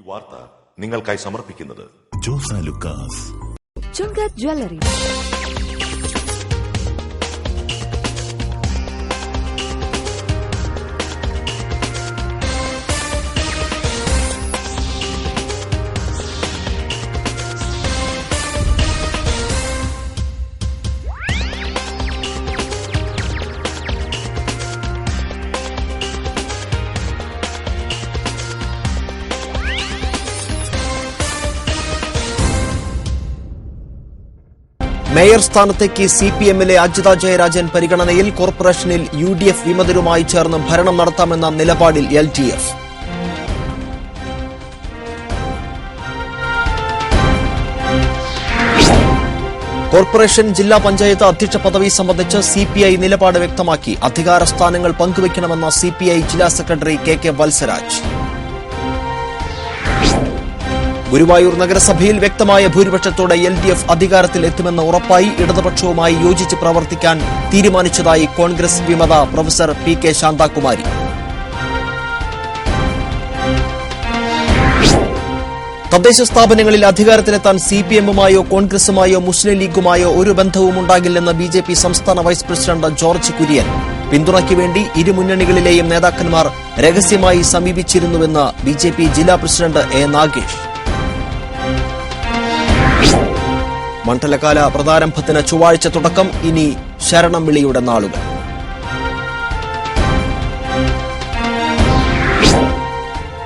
ഈ വാർത്ത നിങ്ങൾക്കായി സമർപ്പിക്കുന്നത് ജോസ ലുക്കാസ് ചുങ്ക ജ്വല്ലറി. മേയർ സ്ഥാനത്തേക്ക് സിപിഎമ്മിലെ അജിത ജയരാജൻ പരിഗണനയിൽ. കോർപ്പറേഷനിൽ യുഡിഎഫ് വിമതരുമായി ചേർന്ന് ഭരണം നടത്താമെന്ന നിലപാടിൽ എൽഡിഎഫ്. കോർപ്പറേഷൻ ജില്ലാ പഞ്ചായത്ത് അധ്യക്ഷ പദവി സംബന്ധിച്ച് സിപിഐ നിലപാട് വ്യക്തമാക്കി. അധികാര സ്ഥാനങ്ങൾ പങ്കുവയ്ക്കണമെന്ന സിപിഐ ജില്ലാ സെക്രട്ടറി കെ വത്സരാജ്. ഗുരുവായൂർ നഗരസഭയിൽ വ്യക്തമായ ഭൂരിപക്ഷത്തോടെ എൽഡിഎഫ് അധികാരത്തിൽ എത്തുമെന്ന് ഉറപ്പായി. ഇടതുപക്ഷവുമായി യോജിച്ച് പ്രവർത്തിക്കാൻ തീരുമാനിച്ചതായി കോൺഗ്രസ് വിമത പ്രൊഫസർ പി.കെ. ശാന്താകുമാരി. തദ്ദേശ സ്ഥാപനങ്ങളിൽ അധികാരത്തിലെത്താൻ സിപിഎമ്മുമായോ കോൺഗ്രസുമായോ മുസ്ലിം ലീഗുമായോ ഒരു ബന്ധവും ഉണ്ടാകില്ലെന്ന് ബിജെപി സംസ്ഥാന വൈസ് പ്രസിഡന്റ് ജോർജ് കുര്യൻ. പിന്തുണയ്ക്ക് വേണ്ടി ഇരുമുന്നണികളിലെയും നേതാക്കന്മാർ രഹസ്യമായി സമീപിച്ചിരുന്നുവെന്ന് ബിജെപി ജില്ലാ പ്രസിഡന്റ് എ നാഗേഷ്. മണ്ഡലകാല വ്രതാരംഭത്തിന് ചൊവ്വാഴ്ച തുടക്കം. ഇനി ശരണം വിളിയുടെ നാളുകൾ.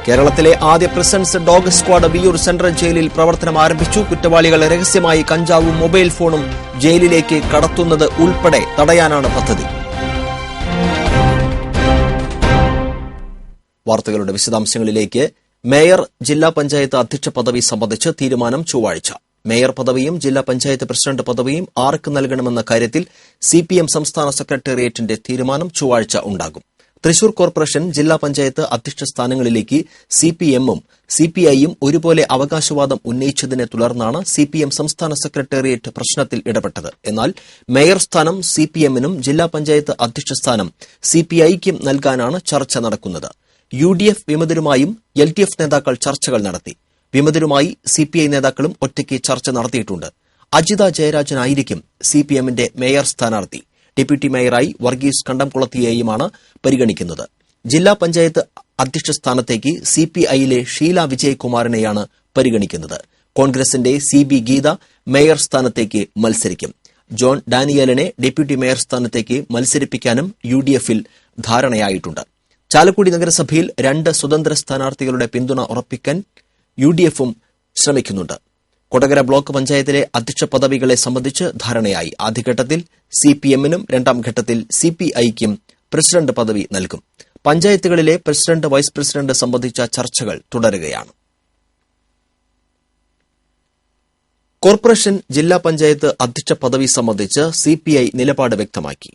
കേരളത്തിലെ ആദ്യ prisons dog squad Viyyur central ജയിലിൽ പ്രവർത്തനം ആരംഭിച്ചു. കുറ്റവാളികൾ രഹസ്യമായി കഞ്ചാവും മൊബൈൽ ഫോണും ജയിലിലേക്ക് കടത്തുന്നത് ഉൾപ്പെടെ തടയാനാണ് പദ്ധതി. വാർത്തകളുടെ വിശദാംശങ്ങളിലേക്ക്. മേയർ ജില്ലാ പഞ്ചായത്ത് അധ്യക്ഷ പദവി സംബന്ധിച്ച് തീരുമാനം ചൊവ്വാഴ്ച. മേയർ പദവിയും ജില്ലാ പഞ്ചായത്ത് പ്രസിഡന്റ് പദവിയും ആർക്ക് നൽകണമെന്ന കാര്യത്തിൽ സിപിഎം സംസ്ഥാന സെക്രട്ടേറിയറ്റിന്റെ തീരുമാനം ചൊവ്വാഴ്ച ഉണ്ടാകും. തൃശൂർ കോർപ്പറേഷൻ ജില്ലാ പഞ്ചായത്ത് അധ്യക്ഷ സ്ഥാനങ്ങളിലേക്ക് സിപിഎമ്മും സിപിഐയും ഒരുപോലെ അവകാശവാദം ഉന്നയിച്ചതിനെ തുടർന്നാണ് സിപിഎം സംസ്ഥാന സെക്രട്ടേറിയറ്റ് പ്രശ്നത്തിൽ ഇടപെട്ടത്. എന്നാൽ മേയർ സ്ഥാനം സിപിഎമ്മിനും ജില്ലാ പഞ്ചായത്ത് അധ്യക്ഷ സ്ഥാനം സിപിഐക്കും നൽകാനാണ് ചർച്ച നടക്കുന്നത്. യുഡിഎഫ് വിമതരുമായും എൽഡിഎഫ് നേതാക്കൾ ചർച്ചകൾ നടത്തി. വിമതരുമായി സിപിഐ നേതാക്കളും ഒറ്റയ്ക്ക് ചർച്ച നടത്തിയിട്ടുണ്ട്. അജിത ജയരാജനായിരിക്കും സിപിഎമ്മിന്റെ മേയർ സ്ഥാനാർത്ഥി. ഡെപ്യൂട്ടി മേയറായി വർഗീസ് കണ്ടംകുളത്തിയെയുമാണ് പരിഗണിക്കുന്നത്. ജില്ലാ പഞ്ചായത്ത് അധ്യക്ഷ സ്ഥാനത്തേക്ക് സിപിഐയിലെ ഷീല വിജയകുമാറിനെയാണ് പരിഗണിക്കുന്നത്. കോൺഗ്രസിന്റെ CB ഗീത മേയർ സ്ഥാനത്തേക്ക് മത്സരിക്കും. ജോൺ ഡാനിയലിനെ ഡെപ്യൂട്ടി മേയർ സ്ഥാനത്തേക്ക് മത്സരിപ്പിക്കാനും യുഡിഎഫിൽ ധാരണയായിട്ടുണ്ട്. ചാലക്കുടി നഗരസഭയിൽ 2 സ്വതന്ത്ര സ്ഥാനാർത്ഥികളുടെ പിന്തുണ ഉറപ്പിക്കാൻ യുഡിഎഫും ശ്രമിക്കുന്നുണ്ട്. കൊടകര ബ്ലോക്ക് പഞ്ചായത്തിലെ അധ്യക്ഷ പദവികളെ സംബന്ധിച്ച് ധാരണയായി. ആദ്യഘട്ടത്തിൽ സിപിഎമ്മിനും രണ്ടാം ഘട്ടത്തിൽ സിപിഐക്കും പ്രസിഡന്റ് പദവി നൽകും. പഞ്ചായത്തുകളിലെ പ്രസിഡന്റ് വൈസ് പ്രസിഡന്റ് സംബന്ധിച്ച ചർച്ചകൾ തുടരുകയാണ്. കോർപ്പറേഷൻ ജില്ലാ പഞ്ചായത്ത് അധ്യക്ഷ പദവി സംബന്ധിച്ച് സിപിഐ നിലപാട് വ്യക്തമാക്കി.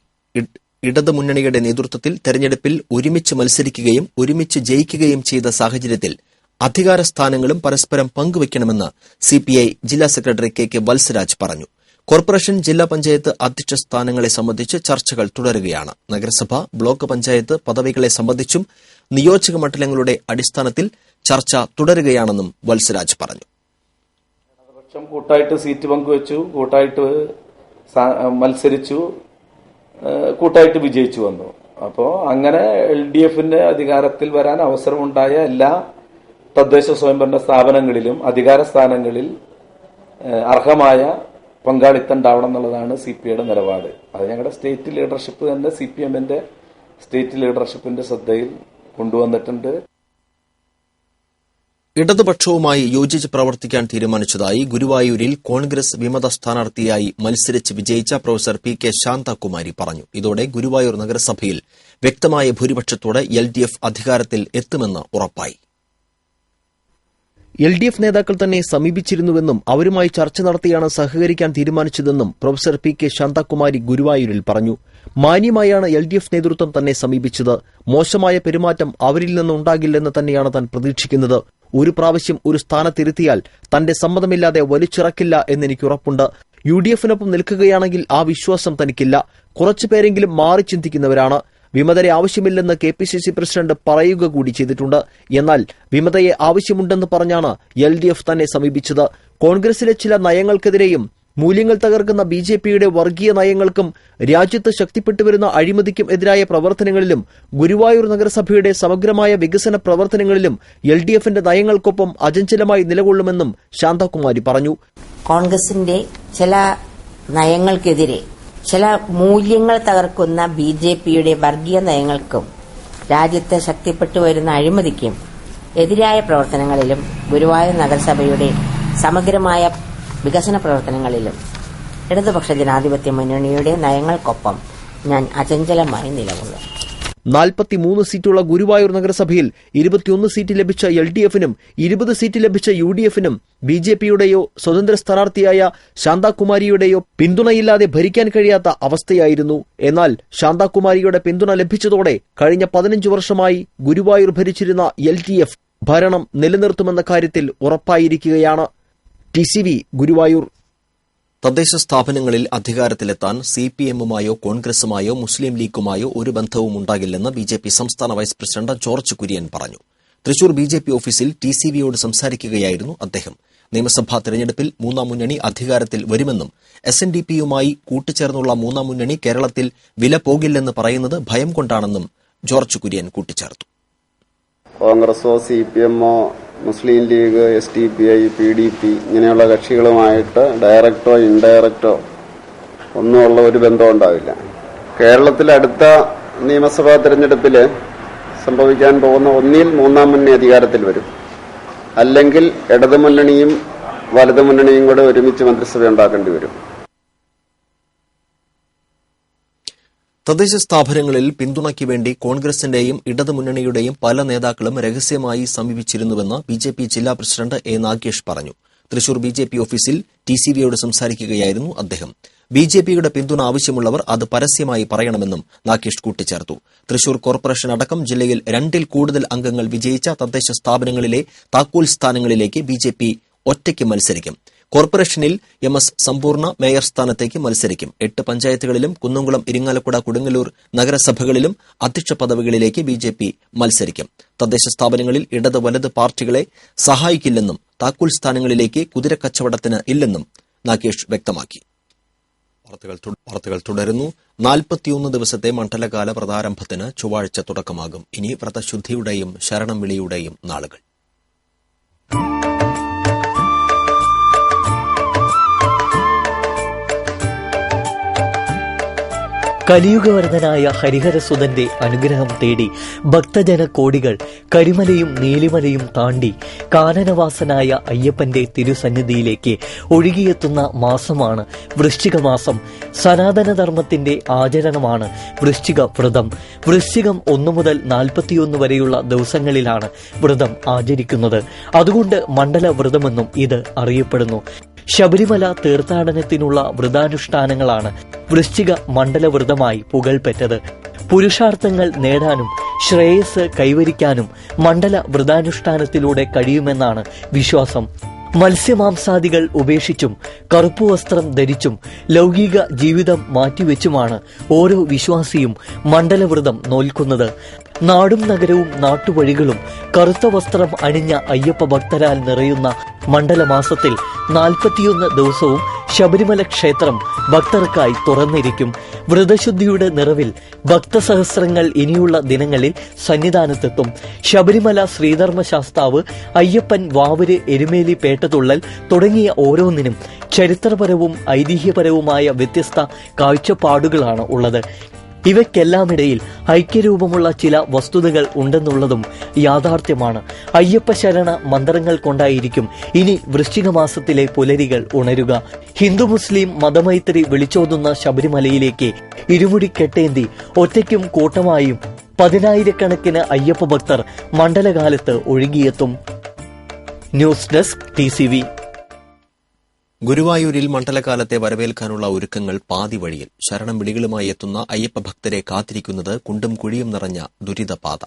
ഇടതുമുന്നണിയുടെ നേതൃത്വത്തിൽ തെരഞ്ഞെടുപ്പിൽ ഒരുമിച്ച് മത്സരിക്കുകയും ഒരുമിച്ച് ജയിക്കുകയും ചെയ്ത സാഹചര്യത്തിൽ അധികാര സ്ഥാനങ്ങളും പരസ്പരം പങ്കുവയ്ക്കണമെന്ന് സിപിഐ ജില്ലാ സെക്രട്ടറി കെ വത്സരാജ് പറഞ്ഞു. കോർപ്പറേഷൻ ജില്ലാ പഞ്ചായത്ത് അധ്യക്ഷ സ്ഥാനങ്ങളെ സംബന്ധിച്ച് ചർച്ചകൾ തുടരുകയാണ്. നഗരസഭ ബ്ലോക്ക് പഞ്ചായത്ത് പദവികളെ സംബന്ധിച്ചും നിയോജക മണ്ഡലങ്ങളുടെ അടിസ്ഥാനത്തിൽ ചർച്ച തുടരുകയാണെന്നും വത്സരാജ് പറഞ്ഞു. കൂട്ടായിട്ട് സീറ്റ് പങ്കുവച്ചു, കൂട്ടായിട്ട് മത്സരിച്ചു, കൂട്ടായിട്ട് വിജയിച്ചു വന്നു. അപ്പോൾ അങ്ങനെ LDFന്റെ അധികാരത്തിൽ വരാൻ അവസരമുണ്ടായ എല്ലാ തദ്ദേശ സ്വയംഭരണ സ്ഥാപനങ്ങളിലും അധികാര സ്ഥാനങ്ങളിൽ അർഹമായ പങ്കാളിത്തം ഉണ്ടാവണം എന്നുള്ളതാണ് CPIയുടെ നിലപാട്. അത് ഞങ്ങളുടെ സ്റ്റേറ്റ് ലീഡർഷിപ്പ് തന്നെ CPMന്റെ സ്റ്റേറ്റ് ലീഡർഷിപ്പിന്റെ ശ്രദ്ധയിൽ കൊണ്ടുവന്നിട്ടുണ്ട്. ഇടതുപക്ഷവുമായി യോജിച്ച് പ്രവർത്തിക്കാൻ തീരുമാനിച്ചതായി ഗുരുവായൂരിൽ കോൺഗ്രസ് വിമത സ്ഥാനാർത്ഥിയായി മത്സരിച്ച് വിജയിച്ച പ്രൊഫസർ പി.കെ. ശാന്താകുമാരി പറഞ്ഞു. ഇതോടെ ഗുരുവായൂർ നഗരസഭയിൽ വ്യക്തമായ ഭൂരിപക്ഷത്തോടെ LDF അധികാരത്തിൽ എത്തുമെന്ന് ഉറപ്പായി. LDF നേതാക്കൾ തന്നെ സമീപിച്ചിരുന്നുവെന്നും അവരുമായി ചർച്ച നടത്തിയാണ് സഹകരിക്കാൻ തീരുമാനിച്ചതെന്നും പ്രൊഫസർ പി.കെ. ശാന്താകുമാരി ഗുരുവായൂരിൽ പറഞ്ഞു. മാന്യമായാണ് LDF നേതൃത്വം തന്നെ സമീപിച്ചത്. മോശമായ പെരുമാറ്റം അവരിൽ നിന്നുണ്ടാകില്ലെന്ന് തന്നെയാണ് താൻ പ്രതീക്ഷിക്കുന്നത്. ഒരു പ്രാവശ്യം ഒരു സ്ഥാനത്തിരുത്തിയാൽ തന്റെ സമ്മതമില്ലാതെ വലിച്ചിറക്കില്ല എന്നെനിക്കുറപ്പുണ്ട്. UDFനൊപ്പം നിൽക്കുകയാണെങ്കിൽ ആ വിശ്വാസം തനിക്കില്ല. കുറച്ചുപേരെങ്കിലും മാറി ചിന്തിക്കുന്നവരാണ്. വിമതരെ ആവശ്യമില്ലെന്ന് KPCC പ്രസിഡന്റ് പറയുക കൂടി ചെയ്തിട്ടുണ്ട്. എന്നാൽ വിമതയെ ആവശ്യമുണ്ടെന്ന് പറഞ്ഞാണ് LDF തന്നെ സമീപിച്ചത്. കോൺഗ്രസിലെ ചില നയങ്ങൾക്കെതിരെയും മൂല്യങ്ങൾ തകർക്കുന്ന BJPയുടെ വർഗീയ നയങ്ങൾക്കും രാജ്യത്ത് ശക്തിപ്പെട്ടുവരുന്ന അഴിമതിക്കും എതിരായ പ്രവർത്തനങ്ങളിലും ഗുരുവായൂർ നഗരസഭയുടെ സമഗ്രമായ വികസന പ്രവർത്തനങ്ങളിലും LDFന്റെ നയങ്ങൾക്കൊപ്പം അചഞ്ചലമായി നിലകൊള്ളുമെന്നും ശാന്തകുമാരി പറഞ്ഞു. കോൺഗ്രസിന്റെ ചില നയങ്ങൾക്കെതിരെ ചില മൂല്യങ്ങൾ തകർക്കുന്ന BJPയുടെ വർഗീയ നയങ്ങൾക്കും രാജ്യത്ത് ശക്തിപ്പെട്ടുവരുന്ന അഴിമതിക്കും എതിരായ പ്രവർത്തനങ്ങളിലും ഗുരുവായൂർ നഗരസഭയുടെ സമഗ്രമായ വികസന പ്രവർത്തനങ്ങളിലും ഇടതുപക്ഷ ജനാധിപത്യ മുന്നണിയുടെ നയങ്ങൾക്കൊപ്പം ഞാൻ അചഞ്ചലമായി നിലകൊള്ളും. 43 സീറ്റുള്ള ഗുരുവായൂർ നഗരസഭയിൽ 21 സീറ്റ് ലഭിച്ച LDFനും 20 സീറ്റ് ലഭിച്ച UDFനും BJPയുടെയോ സ്വതന്ത്ര സ്ഥാനാർത്ഥിയായ ശാന്തകുമാരിയുടെയോ പിന്തുണയില്ലാതെ ഭരിക്കാൻ കഴിയാത്ത അവസ്ഥയായിരുന്നു. എന്നാൽ ശാന്തകുമാരിയുടെ പിന്തുണ ലഭിച്ചതോടെ കഴിഞ്ഞ 15 വർഷമായി ഗുരുവായൂർ ഭരിച്ചിരുന്ന LDF ഭരണം നിലനിർത്തുമെന്ന കാര്യത്തിൽ ഉറപ്പായിരിക്കുകയാണ്. TCV ഗുരുവായൂർ. തദ്ദേശ സ്ഥാപനങ്ങളിൽ അധികാരത്തിലെത്താൻ CPMമായോ കോൺഗ്രസുമായോ മുസ്ലിം ലീഗുമായോ ഒരു ബന്ധവും ഉണ്ടാകില്ലെന്ന് BJP സംസ്ഥാന വൈസ് പ്രസിഡന്റ് ജോർജ് കുര്യൻ പറഞ്ഞു. തൃശൂർ BJP ഓഫീസിൽ TCVയോട് സംസാരിക്കുകയായിരുന്നു അദ്ദേഹം. നിയമസഭാ തെരഞ്ഞെടുപ്പിൽ മൂന്നാം മുന്നണി അധികാരത്തിൽ വരുമെന്നും SNDPയുമായി കൂട്ടുചേർന്നുള്ള മൂന്നാം മുന്നണി കേരളത്തിൽ വില പോകില്ലെന്ന് പറയുന്നത് ഭയം കൊണ്ടാണെന്നും ജോർജ് കുര്യൻ കൂട്ടിച്ചേർത്തു. കോൺഗ്രസോ CPMോ മുസ്ലിം ലീഗ് SDPI PDP ഇങ്ങനെയുള്ള കക്ഷികളുമായിട്ട് ഡയറക്റ്റോ ഇൻഡയറക്റ്റോ ഒന്നുമുള്ള ഒരു ബന്ധം ഉണ്ടാവില്ല. കേരളത്തിൽ അടുത്ത നിയമസഭാ തെരഞ്ഞെടുപ്പിൽ സംഭവിക്കാൻ പോകുന്ന ഒന്നിൽ മൂന്നാം മുന്നണി അധികാരത്തിൽ വരും, അല്ലെങ്കിൽ ഇടതുമുന്നണിയും വലതുമുന്നണിയും കൂടെ ഒരുമിച്ച് മന്ത്രിസഭ ഉണ്ടാക്കേണ്ടി വരും. തദ്ദേശ സ്ഥാപനങ്ങളിൽ പിന്തുണയ്ക്ക് വേണ്ടി കോൺഗ്രസിന്റെയും ഇടതുമുന്നണിയുടെയും പല നേതാക്കളും രഹസ്യമായി സമീപിച്ചിരുന്നുവെന്ന് BJP ജില്ലാ പ്രസിഡന്റ് A. നാഗേഷ് പറഞ്ഞു. തൃശൂർ BJP ഓഫീസിൽ TCVയോട് സംസാരിക്കുകയായിരുന്നു അദ്ദേഹം. BJPയുടെ പിന്തുണ ആവശ്യമുള്ളവർ അത് പരസ്യമായി പറയണമെന്നും നാഗേഷ് കൂട്ടിച്ചേർത്തു. തൃശൂർ കോർപ്പറേഷൻ അടക്കം ജില്ലയിൽ 2ൽ കൂടുതൽ അംഗങ്ങൾ വിജയിച്ച തദ്ദേശ സ്ഥാപനങ്ങളിലെ താക്കോൽ സ്ഥാനങ്ങളിലേക്ക് BJP ഒറ്റയ്ക്ക് മത്സരിക്കും. കോർപ്പറേഷനിൽ MS സമ്പൂർണ്ണ മേയർ സ്ഥാനത്തേക്ക് മത്സരിക്കും. 8 പഞ്ചായത്തുകളിലും കുന്നംകുളം, ഇരിങ്ങാലക്കുട, കൊടുങ്ങല്ലൂർ നഗരസഭകളിലും അധ്യക്ഷ പദവികളിലേക്ക് BJP മത്സരിക്കും. തദ്ദേശ സ്ഥാപനങ്ങളിൽ ഇടത് വലത് പാർട്ടികളെ സഹായിക്കില്ലെന്നും താക്കോൽ സ്ഥാനങ്ങളിലേക്ക് കുതിരക്കച്ചവടത്തിന് ഇല്ലെന്നും നാഗേഷ് വ്യക്തമാക്കി. വാർത്തകൾ തുടരുന്നു. 41 ദിവസത്തെ മണ്ഡലകാല വ്രതാരംഭത്തിന് ചൊവ്വാഴ്ച തുടക്കമാകും. ഇനി വ്രതശുദ്ധിയുടെയും ശരണം വിളിയുടെയും നാളുകൾ. കലിയുഗവരദനായ ഹരിഹരസുതന്റെ അനുഗ്രഹം തേടി ഭക്തജന കോടികൾ കരിമലയും നീലിമലയും താണ്ടി കാനനവാസനായ അയ്യപ്പന്റെ തിരുസന്നിധിയിലേക്ക് ഒഴുകിയെത്തുന്ന മാസമാണ് വൃശ്ചിക മാസം. സനാതനധർമ്മത്തിന്റെ ആചരണമാണ് വൃശ്ചിക വ്രതം. വൃശ്ചികം 1 മുതൽ 41 വരെയുള്ള ദിവസങ്ങളിലാണ് വ്രതം ആചരിക്കുന്നത്. അതുകൊണ്ട് മണ്ഡല വ്രതമെന്നും ഇത് അറിയപ്പെടുന്നു. ശബരിമല തീർത്ഥാടനത്തിനുള്ള വ്രതാനുഷ്ഠാനങ്ങളാണ് വൃശ്ചിക മണ്ഡലവ്രതമായി പുകൾപെറ്റത്. പുരുഷാർത്ഥങ്ങൾ നേടാനും ശ്രേയസ് കൈവരിക്കാനും മണ്ഡല വ്രതാനുഷ്ഠാനത്തിലൂടെ കഴിയുമെന്നാണ് വിശ്വാസം. മത്സ്യമാംസാദികൾ ഉപേക്ഷിച്ചും കറുപ്പു വസ്ത്രം ധരിച്ചും ലൗകിക ജീവിതം മാറ്റിവെച്ചുമാണ് ഓരോ വിശ്വാസിയും മണ്ഡലവ്രതം നോൽക്കുന്നത്. നാടും നഗരവും നാട്ടുവഴികളും കറുത്ത വസ്ത്രം അണിഞ്ഞ അയ്യപ്പ ഭക്തരാൽ നിറയുന്ന മണ്ഡലമാസത്തിൽ 41 ദിവസവും ശബരിമല ക്ഷേത്രം ഭക്തർക്കായി തുറന്നിരിക്കും. വ്രതശുദ്ധിയുടെ നിറവിൽ ഭക്തസഹസ്രങ്ങൾ ഇനിയുള്ള ദിനങ്ങളിൽ സന്നിധാനത്തെത്തും. ശബരിമല ശ്രീധർമ്മശാസ്താവ്, അയ്യപ്പൻ, വാവര്, എരുമേലി, പേട്ടതുള്ളൽ തുടങ്ങിയ ഓരോന്നിനും ചരിത്രപരവും ഐതിഹ്യപരവുമായ വ്യത്യസ്ത കാഴ്ചപ്പാടുകളാണ് ഉള്ളത്. ഇവയ്ക്കെല്ലാമിടയിൽ ഐക്യരൂപമുള്ള ചില വസ്തുതകൾ ഉണ്ടെന്നുള്ളതും യാഥാർത്ഥ്യമാണ്. അയ്യപ്പ ശരണ മന്ത്രങ്ങൾ കൊണ്ടായിരിക്കും ഇനി വൃശ്ചിക മാസത്തിലെ പുലരികൾ ഉണരുക. ഹിന്ദു മുസ്ലിം മതമൈത്രി വിളിച്ചോതുന്ന ശബരിമലയിലേക്ക് ഇരുമുടിക്കെട്ടേന്തി ഒറ്റയ്ക്കും കൂട്ടമായും 10,000-കണക്കിന് അയ്യപ്പ ഭക്തർ മണ്ഡലകാലത്ത് ഒഴുകിയെത്തും. News desk TCV. ഗുരുവായൂരിൽ മണ്ഡലകാലത്തെ വരവേൽക്കാനുള്ള ഒരുക്കങ്ങൾ പാതി വഴിയിൽ. ശരണം വിളികളുമായി എത്തുന്ന അയ്യപ്പ ഭക്തരെ കാത്തിരിക്കുന്നത് കുണ്ടും കുഴിയും നിറഞ്ഞ ദുരിതപാത.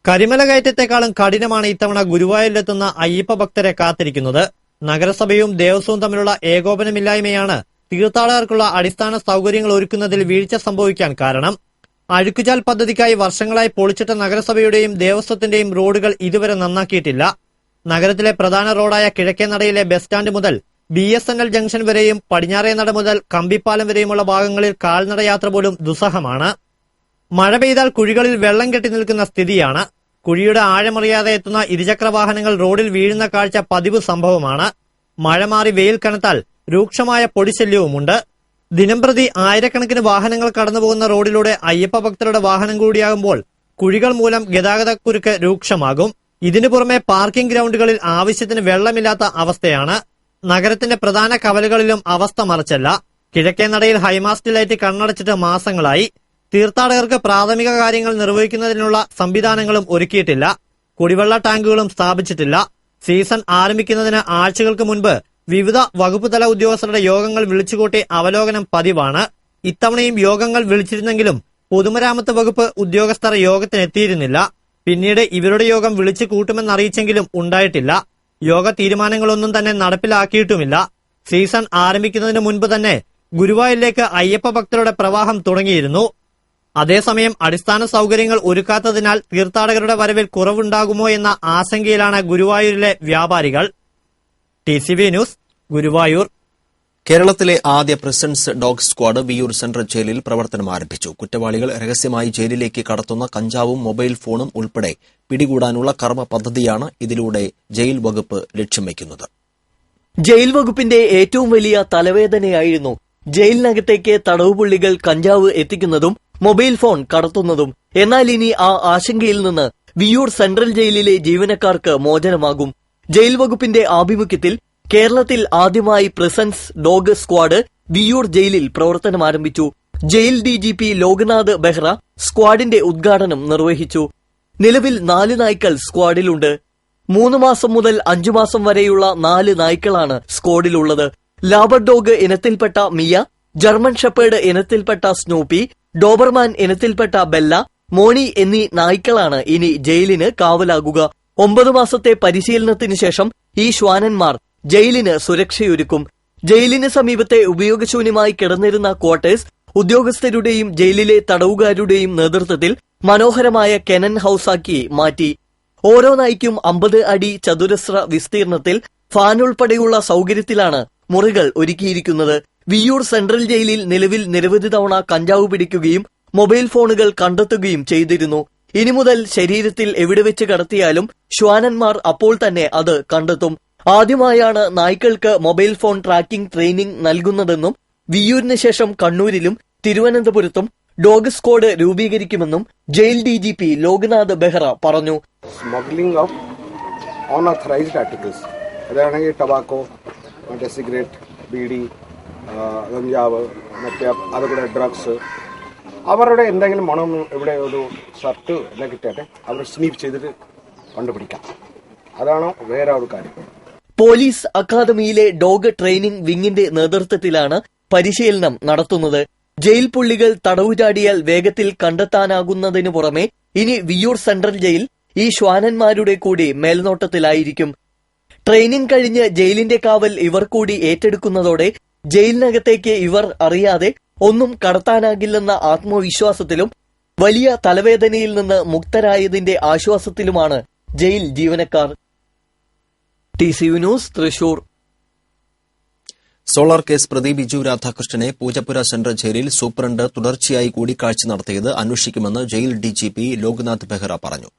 കരിമല കയറ്റത്തെക്കാളും കഠിനമാണ് ഇത്തവണ ഗുരുവായൂരിലെത്തുന്ന അയ്യപ്പ ഭക്തരെ കാത്തിരിക്കുന്നത്. നഗരസഭയും ദേവസ്വവും തമ്മിലുള്ള ഏകോപനമില്ലായ്മയാണ് തീർത്ഥാടകർക്കുള്ള അടിസ്ഥാന സൌകര്യങ്ങൾ ഒരുക്കുന്നതിൽ വീഴ്ച സംഭവിക്കാൻ കാരണം. അഴുക്കുചാൽ പദ്ധതിക്കായി വർഷങ്ങളായി പൊളിച്ചിട്ട നഗരസഭയുടെയും ദേവസ്വത്തിന്റെയും റോഡുകൾ ഇതുവരെ നന്നാക്കിയിട്ടില്ല. നഗരത്തിലെ പ്രധാന റോഡായ കിഴക്കേനടയിലെ ബസ് സ്റ്റാൻഡ് മുതൽ BSNL ജംഗ്ഷൻ വരെയും പടിഞ്ഞാറേനട മുതൽ കമ്പിപ്പാലം വരെയുമുള്ള ഭാഗങ്ങളിൽ കാൽനടയാത്ര പോലും ദുസ്സഹമാണ്. മഴ പെയ്താൽ കുഴികളിൽ വെള്ളം കെട്ടി നിൽക്കുന്ന സ്ഥിതിയാണ്. കുഴിയുടെ ആഴമറിയാതെ എത്തുന്ന ഇരുചക്ര വാഹനങ്ങൾ റോഡിൽ വീഴുന്ന കാഴ്ച പതിവ് സംഭവമാണ്. മഴ മാറി വെയിൽ കനത്താൽ രൂക്ഷമായ പൊടിശല്യവുമുണ്ട്. ദിനംപ്രതി ആയിരക്കണക്കിന് വാഹനങ്ങൾ കടന്നുപോകുന്ന റോഡിലൂടെ അയ്യപ്പ ഭക്തരുടെ വാഹനം കൂടിയാകുമ്പോൾ കുഴികൾ മൂലം ഗതാഗതക്കുരുക്ക് രൂക്ഷമാകും. ഇതിനു പുറമെ പാർക്കിംഗ് ഗ്രൌണ്ടുകളിൽ ആവശ്യത്തിന് വെള്ളമില്ലാത്ത അവസ്ഥയാണ്. നഗരത്തിന്റെ പ്രധാന കവലകളിലും അവസ്ഥ മറിച്ചല്ല. കിഴക്കേനടയിൽ ഹൈമാസ്റ്റ് ലൈറ്റ് കണ്ണടച്ചിട്ട് മാസങ്ങളായി. തീർത്ഥാടകർക്ക് പ്രാഥമിക കാര്യങ്ങൾ നിർവഹിക്കുന്നതിനുള്ള സംവിധാനങ്ങളും ഒരുക്കിയിട്ടില്ല. കുടിവെള്ള ടാങ്കുകളും സ്ഥാപിച്ചിട്ടില്ല. സീസൺ ആരംഭിക്കുന്നതിന് ആഴ്ചകൾക്ക് മുൻപ് വിവിധ വകുപ്പ് തല ഉദ്യോഗസ്ഥരുടെ യോഗങ്ങൾ വിളിച്ചുകൂട്ടി അവലോകനം പതിവാണ്. ഇത്തവണയും യോഗങ്ങൾ വിളിച്ചിരുന്നെങ്കിലും പൊതുമരാമത്ത് വകുപ്പ് ഉദ്യോഗസ്ഥർ യോഗത്തിനെത്തിയിരുന്നില്ല. പിന്നീട് ഇവരുടെ യോഗം വിളിച്ചു കൂട്ടുമെന്നറിയിച്ചെങ്കിലും ഉണ്ടായിട്ടില്ല. യോഗ തീരുമാനങ്ങളൊന്നും തന്നെ നടപ്പിലാക്കിയിട്ടുമില്ല. സീസൺ ആരംഭിക്കുന്നതിന് മുൻപ് തന്നെ ഗുരുവായൂരിലേക്ക് അയ്യപ്പ ഭക്തരുടെ പ്രവാഹം തുടങ്ങിയിരുന്നു. അതേസമയം അടിസ്ഥാന സൌകര്യങ്ങൾ ഒരുക്കാത്തതിനാൽ തീർത്ഥാടകരുടെ വരവിൽ കുറവുണ്ടാകുമോ എന്ന ആശങ്കയിലാണ് ഗുരുവായൂരിലെ വ്യാപാരികൾ. TCV news, Guruvayur. കേരളത്തിലെ ആദ്യ പ്രസൻസ് ഡോഗ് സ്ക്വാഡ് വിയ്യൂർ സെൻട്രൽ ജയിലിൽ പ്രവർത്തനം ആരംഭിച്ചു. കുറ്റവാളികൾ രഹസ്യമായി ജയിലിലേക്ക് കടത്തുന്ന കഞ്ചാവും മൊബൈൽ ഫോണും ഉൾപ്പെടെ പിടികൂടാനുള്ള കർമ്മ പദ്ധതിയാണ് ഇതിലൂടെ ജയിൽ വകുപ്പ് ലക്ഷ്യം വയ്ക്കുന്നത്. ജയിൽ വകുപ്പിന്റെ ഏറ്റവും വലിയ തലവേദനയായിരുന്നു ജയിലിനകത്തേക്ക് തടവുപുള്ളികൾ കഞ്ചാവ് എത്തിക്കുന്നതും മൊബൈൽ ഫോൺ കടത്തുന്നതും. എന്നാൽ ഇനി ആ ആശങ്കയിൽ നിന്ന് വിയ്യൂർ സെൻട്രൽ ജയിലിലെ ജീവനക്കാർക്ക് മോചനമാകും. ജയിൽ വകുപ്പിന്റെ ആഭിമുഖ്യത്തിൽ കേരളത്തിൽ ആദ്യമായി പ്രസൻസ് ഡോഗ് സ്ക്വാഡ് വിയ്യൂർ ജയിലിൽ പ്രവർത്തനം ആരംഭിച്ചു. ജയിൽ DGP ലോക്നാഥ് ബെഹ്റ സ്ക്വാഡിന്റെ ഉദ്ഘാടനം നിർവഹിച്ചു. നിലവിൽ 4 നായ്ക്കൾ സ്ക്വാഡിലുണ്ട്. 3 മാസം മുതൽ 5 മാസം വരെയുള്ള 4 നായ്ക്കളാണ് സ്ക്വാഡിലുള്ളത്. ലാബർഡോഗ് ഇനത്തിൽപ്പെട്ട മിയ, ജർമ്മൻ ഷെപ്പേർഡ് ഇനത്തിൽപ്പെട്ട സ്നൂപ്പി, ഡോബർമാൻ ഇനത്തിൽപ്പെട്ട ബെല്ല, മോണി എന്നീ നായ്ക്കളാണ് ഇനി ജയിലിന് കാവലാകുക. 9 മാസത്തെ പരിശീലനത്തിന് ശേഷം ഈ ശ്വാനന്മാർ ജയിലിന് സുരക്ഷയൊരുക്കും. ജയിലിന് സമീപത്തെ ഉപയോഗശൂന്യമായി കിടന്നിരുന്ന ക്വാർട്ടേഴ്സ് ഉദ്യോഗസ്ഥരുടെയും ജയിലിലെ തടവുകാരുടെയും നേതൃത്വത്തിൽ മനോഹരമായ കെനൻ ഹൌസാക്കി മാറ്റി. ഓരോ നായ്ക്കും 50 അടി ചതുരശ്ര വിസ്തീർണത്തിൽ ഫാൻ ഉൾപ്പെടെയുള്ള സൌകര്യത്തിലാണ് മുറികൾ ഒരുക്കിയിരിക്കുന്നത്. വിയ്യൂർ സെൻട്രൽ ജയിലിൽ നിലവിൽ നിരവധി തവണ കഞ്ചാവ് പിടിക്കുകയും മൊബൈൽ ഫോണുകൾ കണ്ടെത്തുകയും ചെയ്തിരുന്നു. ഇനി മുതൽ ശരീരത്തിൽ എവിടെ വെച്ച് കടത്തിയാലും ശ്വാനന്മാർ അപ്പോൾ തന്നെ അത് കണ്ടെത്തും. ആദ്യമായാണ് നായ്ക്കൾക്ക് മൊബൈൽ ഫോൺ ട്രാക്കിംഗ് ട്രെയിനിംഗ് നൽകുന്നതെന്നും വിയ്യൂരിന് ശേഷം കണ്ണൂരിലും തിരുവനന്തപുരത്തും ഡോഗ് സ്ക്വാഡ് രൂപീകരിക്കുമെന്നും ജയിൽ DGP ലോക്നാഥ് ബെഹ്റ പറഞ്ഞു. സ്മഗ്ലിംഗ് ഓഫ് അൺഓഥറൈസ്ഡ് ആർട്ടിക്കിൾസ്, അതാണെങ്കിൽ ടബാക്കോ, മറ്റേ സിഗരറ്റ്, ബീഡി, ഗഞ്ചാവ്, മറ്റേ അതുകൂടെ ഡ്രഗ്സ്, അവരുടെ എന്തെങ്കിലും മണം ഇവിടെ ഒരു ഷർട്ട് എല്ലാം കിട്ടട്ടെ അവർ സ്നീപ്പ് ചെയ്തിട്ട് കണ്ടുപിടിക്കാം. അതാണ് വേറെ ഒരു കാര്യം. പോലീസ് അക്കാദമിയിലെ ഡോഗ് ട്രെയിനിംഗ് വിങ്ങിന്റെ നേതൃത്വത്തിലാണ് പരിശീലനം നടത്തുന്നത്. ജയിൽ പുള്ളികൾ തടവുചാടിയാൽ വേഗത്തിൽ കണ്ടെത്താനാകുന്നതിനു പുറമെ ഇനി വിയ്യൂർ സെൻട്രൽ ജയിൽ ഈ ശ്വാനന്മാരുടെ കൂടി മേൽനോട്ടത്തിലായിരിക്കും. ട്രെയിനിംഗ് കഴിഞ്ഞ് ജയിലിന്റെ കാവൽ ഇവർ കൂടി ഏറ്റെടുക്കുന്നതോടെ ജയിലിനകത്തേക്ക് ഇവർ അറിയാതെ ഒന്നും കടത്താനാകില്ലെന്ന ആത്മവിശ്വാസത്തിലും വലിയ തലവേദനയിൽ നിന്ന് മുക്തരായതിന്റെ ആശ്വാസത്തിലുമാണ് ജയിൽ ജീവനക്കാർ. TCV news, Thrissur. Solar case പ്രതി ബിജു രാധാകൃഷ്ണനെ പൂജപ്പുര സെൻട്രൽ ജയിലിൽ സൂപ്രണ്ട് തുടർച്ചയായി കൂടിക്കാഴ്ച നടത്തിയത് അന്വേഷിക്കുമെന്ന് ജയിൽ DGP ലോക്നാഥ് ബെഹ്റ പറഞ്ഞു.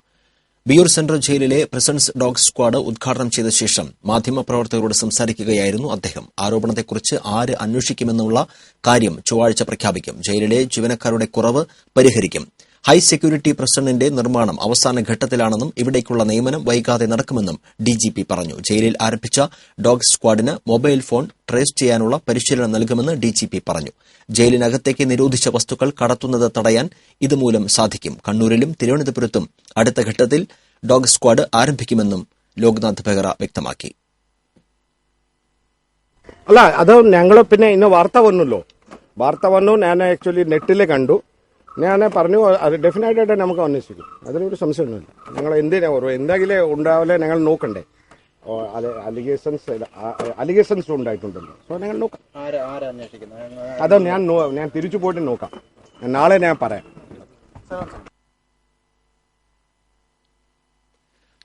വിയ്യൂർ സെൻട്രൽ ജയിലിലെ പ്രസൻസ് ഡോഗ് സ്ക്വാഡ് ഉദ്ഘാടനം ചെയ്ത ശേഷം മാധ്യമപ്രവർത്തകരോട് സംസാരിക്കുകയായിരുന്നു അദ്ദേഹം. ആരോപണത്തെക്കുറിച്ച് ആര് അന്വേഷിക്കുമെന്നുള്ള കാര്യം ചൊവ്വാഴ്ച പ്രഖ്യാപിക്കും. ജയിലിലെ ജീവനക്കാരുടെ കുറവ് പരിഹരിക്കും. ഹൈ സെക്യൂരിറ്റി പ്രസിഡന്റിന്റെ നിർമ്മാണം അവസാന ഘട്ടത്തിലാണെന്നും ഇവിടേക്കുള്ള നിയമനം വൈകാതെ നടക്കുമെന്നും DGP പറഞ്ഞു. ജയിലിൽ ആരംഭിച്ച ഡോഗ് സ്ക്വാഡിന് മൊബൈൽ ഫോൺ ട്രേസ് ചെയ്യാനുള്ള പരിശീലനം നൽകുമെന്ന് DGP പറഞ്ഞു. ജയിലിനകത്തേക്ക് നിരോധിച്ച വസ്തുക്കൾ കടത്തുന്നത് തടയാൻ ഇതുമൂലം സാധിക്കും. കണ്ണൂരിലും തിരുവനന്തപുരത്തും അടുത്ത ഘട്ടത്തിൽ ഡോഗ് സ്ക്വാഡ് ആരംഭിക്കുമെന്നും ലോക്നാഥ് ബെഹ്റ വ്യക്തമാക്കി. അല്ല, അത് ഞങ്ങൾ പിന്നെ ഇന്ന് വാർത്ത വന്നു. ഞാൻ ആക്ച്വലി നെറ്റിൽ കണ്ടു. ഞാൻ പറഞ്ഞു അത് ഡെഫിനറ്റായിട്ട് നമുക്ക് അന്വേഷിക്കും. അതിനൊരു സംശയമൊന്നുമില്ല. ഞങ്ങൾ എന്തെങ്കിലും ഉണ്ടാവില്ലേ ഞങ്ങൾ നോക്കണ്ടേ. അലിഗേഷൻസ് ഉണ്ടായിട്ടുണ്ടല്ലോ. സോ ഞങ്ങൾ നോക്കാം. അത് ഞാൻ തിരിച്ചു പോയിട്ട് നോക്കാം. നാളെ ഞാൻ പറയാം.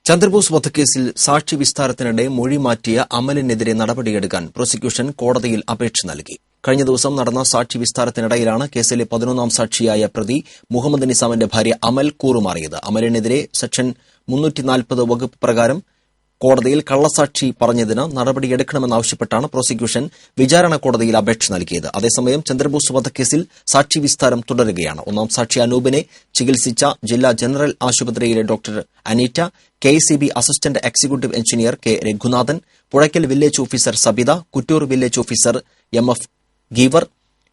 ചന്ദ്രബോസ് വധക്കേസിൽ സാക്ഷി വിസ്താരത്തിനിടെ മൊഴി മാറ്റിയ അമലിനെതിരെ നടപടിയെടുക്കാൻ പ്രോസിക്യൂഷൻ കോടതിയിൽ അപേക്ഷ നൽകി. കഴിഞ്ഞ ദിവസം നടന്ന സാക്ഷി വിസ്താരത്തിനിടയിലാണ് കേസിലെ 11ാം സാക്ഷിയായ പ്രതി മുഹമ്മദ് നിസാമിന്റെ ഭാര്യ അമൽ കൂറുമാറിയത്. അമലിനെതിരെ സെക്ഷൻ 340 വകുപ്പ് പ്രകാരം കോടതിയിൽ കള്ളസാക്ഷി പറഞ്ഞതിന് നടപടിയെടുക്കണമെന്നാവശ്യപ്പെട്ടാണ് പ്രോസിക്യൂഷൻ വിചാരണ കോടതിയിൽ അപേക്ഷ നൽകിയത്. അതേസമയം ചന്ദ്രബോസ് വധക്കേസിൽ സാക്ഷി വിസ്താരം തുടരുകയാണ്. 1ാം സാക്ഷി അനൂപിനെ ചികിത്സിച്ച ജില്ലാ ജനറൽ ആശുപത്രിയിലെ doctor Aneeta, KCB assistant executive engineer K Raghunathan, Puzhakkal village officer Sabitha, Kuttur village officer MF Geevar,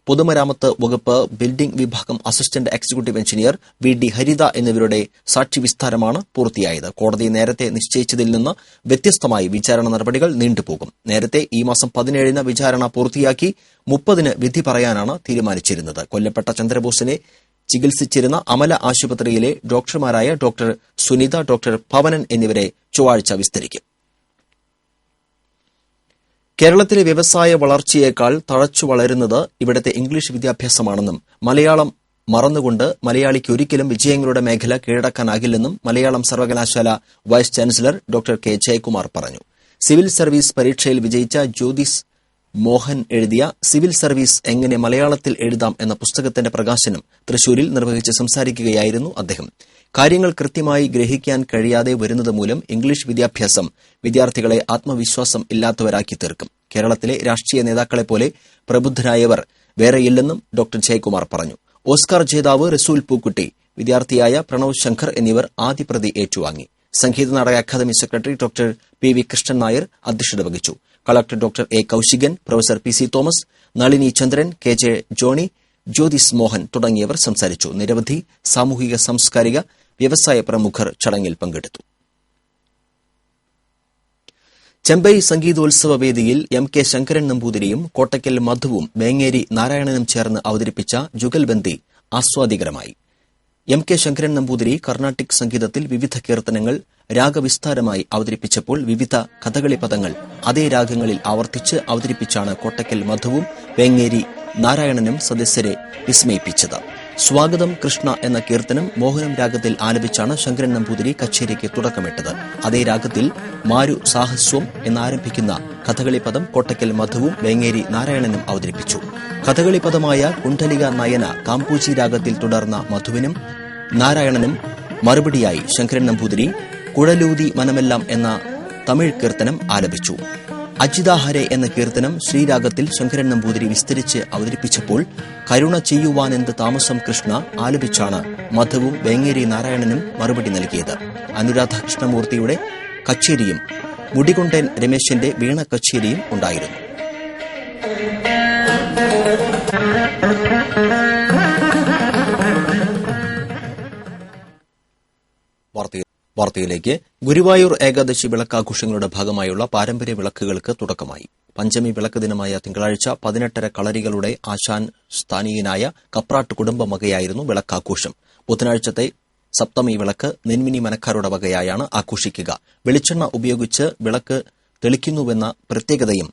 പൊതുമരാമത്ത് വകുപ്പ് ബിൽഡിംഗ് വിഭാഗം assistant executive engineer VD Haritha എന്നിവരുടെ സാക്ഷി വിസ്താരമാണ് പൂർത്തിയായത്. കോടതി നേരത്തെ നിശ്ചയിച്ചതിൽ നിന്ന് വ്യത്യസ്തമായി വിചാരണ നടപടികൾ നീണ്ടുപോകും. നേരത്തെ ഈ മാസം 17-ന് വിചാരണ പൂർത്തിയാക്കി 30-ന് വിധി പറയാനാണ് തീരുമാനിച്ചിരുന്നത്. കൊല്ലപ്പെട്ട ചന്ദ്രബോസിനെ ചികിത്സിച്ചിരുന്ന അമല ആശുപത്രിയിലെ ഡോക്ടർമാരായ ഡോക്ടർ സുനിത, ഡോക്ടർ പവനൻ എന്നിവരെ ചൊവ്വാഴ്ച വിസ്തരിക്കും. കേരളത്തിലെ വ്യവസായ വളർച്ചയേക്കാൾ തഴച്ചു വളരുന്നത് ഇവിടത്തെ ഇംഗ്ലീഷ് വിദ്യാഭ്യാസമാണെന്നും മലയാളം മറന്നുകൊണ്ട് മലയാളിക്ക് ഒരിക്കലും വിജയങ്ങളുടെ മേഖല കീഴടക്കാനാകില്ലെന്നും മലയാളം സർവകലാശാല vice chancellor doctor K Jayakumar പറഞ്ഞു. സിവിൽ സർവീസ് പരീക്ഷയിൽ വിജയിച്ച ജ്യോതിസ് മോഹൻ എഴുതിയ സിവിൽ സർവീസ് എങ്ങനെ മലയാളത്തിൽ എഴുതാം എന്ന പുസ്തകത്തിന്റെ പ്രകാശനം തൃശൂരിൽ നിർവഹിച്ച് സംസാരിക്കുകയായിരുന്നു അദ്ദേഹം. കാര്യങ്ങൾ കൃത്യമായി ഗ്രഹിക്കാൻ കഴിയാതെ വരുന്നത് മൂലം ഇംഗ്ലീഷ് വിദ്യാഭ്യാസം വിദ്യാർത്ഥികളെ ആത്മവിശ്വാസം ഇല്ലാത്തവരാക്കി തീർക്കും. കേരളത്തിലെ രാഷ്ട്രീയ നേതാക്കളെപ്പോലെ പ്രബുദ്ധരായവർ വേറെയില്ലെന്നും ഡോക്ടർ ജയകുമാർ പറഞ്ഞു. ഓസ്കാർ ജേതാവ് റസൂൽ പൂക്കുട്ടി, വിദ്യാർത്ഥിയായ പ്രണവ് ശങ്കർ എന്നിവർ ആദ്യപ്രതി ഏറ്റുവാങ്ങി. Sangeetha Nataka Akademi secretary doctor PV Krishnan Nair അധ്യക്ഷത വഹിച്ചു. Collector doctor A Kousikan, professor PC Thomas, Nalini Chandran, KJ Johny, Jyothis Mohan തുടങ്ങിയവർ സംസാരിച്ചു. നിരവധി സാമൂഹിക സാംസ്കാരിക വ്യവസായ പ്രമുഖർ ചടങ്ങിൽ പങ്കെടുത്തു. ചെമ്പൈ സംഗീതോത്സവ വേദിയിൽ MK ശങ്കരൻ നമ്പൂതിരിയും കോട്ടയ്ക്കൽ മധുവും വേങ്ങേരി നാരായണനും ചേർന്ന് അവതരിപ്പിച്ച ജുഗൽബന്ദി ആസ്വാദികരമായി. MK ശങ്കരൻ നമ്പൂതിരി കർണാട്ടിക് സംഗീതത്തിൽ വിവിധ കീർത്തനങ്ങൾ രാഗവിസ്താരമായി അവതരിപ്പിച്ചപ്പോൾ വിവിധ കഥകളി പദങ്ങൾ അതേ രാഗങ്ങളിൽ ആവർത്തിച്ച് അവതരിപ്പിച്ചാണ് കോട്ടയ്ക്കൽ മധുവും വേങ്ങേരി നാരായണനും സദസ്യരെ വിസ്മയിപ്പിച്ചത്. സ്വാഗതം കൃഷ്ണ എന്ന കീർത്തനം മോഹനം രാഗത്തിൽ ആലപിച്ചാണ് ശങ്കരൻ നമ്പൂതിരി കച്ചേരിക്ക് തുടക്കമിട്ടത്. അതേ രാഗത്തിൽ മാരു സാഹസ്വം എന്നാരംഭിക്കുന്ന കഥകളി പദം കോട്ടയ്ക്കൽ മധുവും വേങ്ങേരി നാരായണനും അവതരിപ്പിച്ചു. കഥകളി പദമായ കുണ്ഡലിക നയന കാമ്പൂജി രാഗത്തിൽ തുടർന്ന മധുവിനും നാരായണനും മറുപടിയായി ശങ്കരൻ നമ്പൂതിരി കുഴലൂതി മനമെല്ലാം എന്ന തമിഴ് കീർത്തനം ആലപിച്ചു. അജിതാഹരെ എന്ന കീർത്തനം ശ്രീരാഗത്തിൽ ശങ്കരൻ നമ്പൂതിരി വിസ്തരിച്ച് അവതരിപ്പിച്ചപ്പോൾ കരുണ ചെയ്യുവാനെന്ത് താമസം കൃഷ്ണ ആലപിച്ചാണ് മധുവും വേങ്ങേരി നാരായണനും മറുപടി നൽകിയത്. അനുരാധ കൃഷ്ണമൂർത്തിയുടെ കച്ചേരിയും മുടികൊണ്ടൻ രമേശിന്റെ വീണ കച്ചേരിയും ഉണ്ടായിരുന്നു. വാർത്തയിലേക്ക്. ഗുരുവായൂർ ഏകാദശി വിളക്കാഘോഷങ്ങളുടെ ഭാഗമായുള്ള പാരമ്പര്യ വിളക്കുകൾക്ക് തുടക്കമായി. പഞ്ചമി വിളക്ക് ദിനമായ തിങ്കളാഴ്ച 18 കളരികളുടെ ആശാൻ സ്ഥാനീയനായ കപ്രാട്ട് കുടുംബം വകയായിരുന്നു വിളക്കാഘോഷം. ബുധനാഴ്ചത്തെ സപ്തമി വിളക്ക് നെന്മിനി മനക്കാരുടെ വകയായാണ് ആഘോഷിക്കുക. വെളിച്ചെണ്ണ ഉപയോഗിച്ച് വിളക്ക് തെളിക്കുന്നുവെന്ന പ്രത്യേകതയും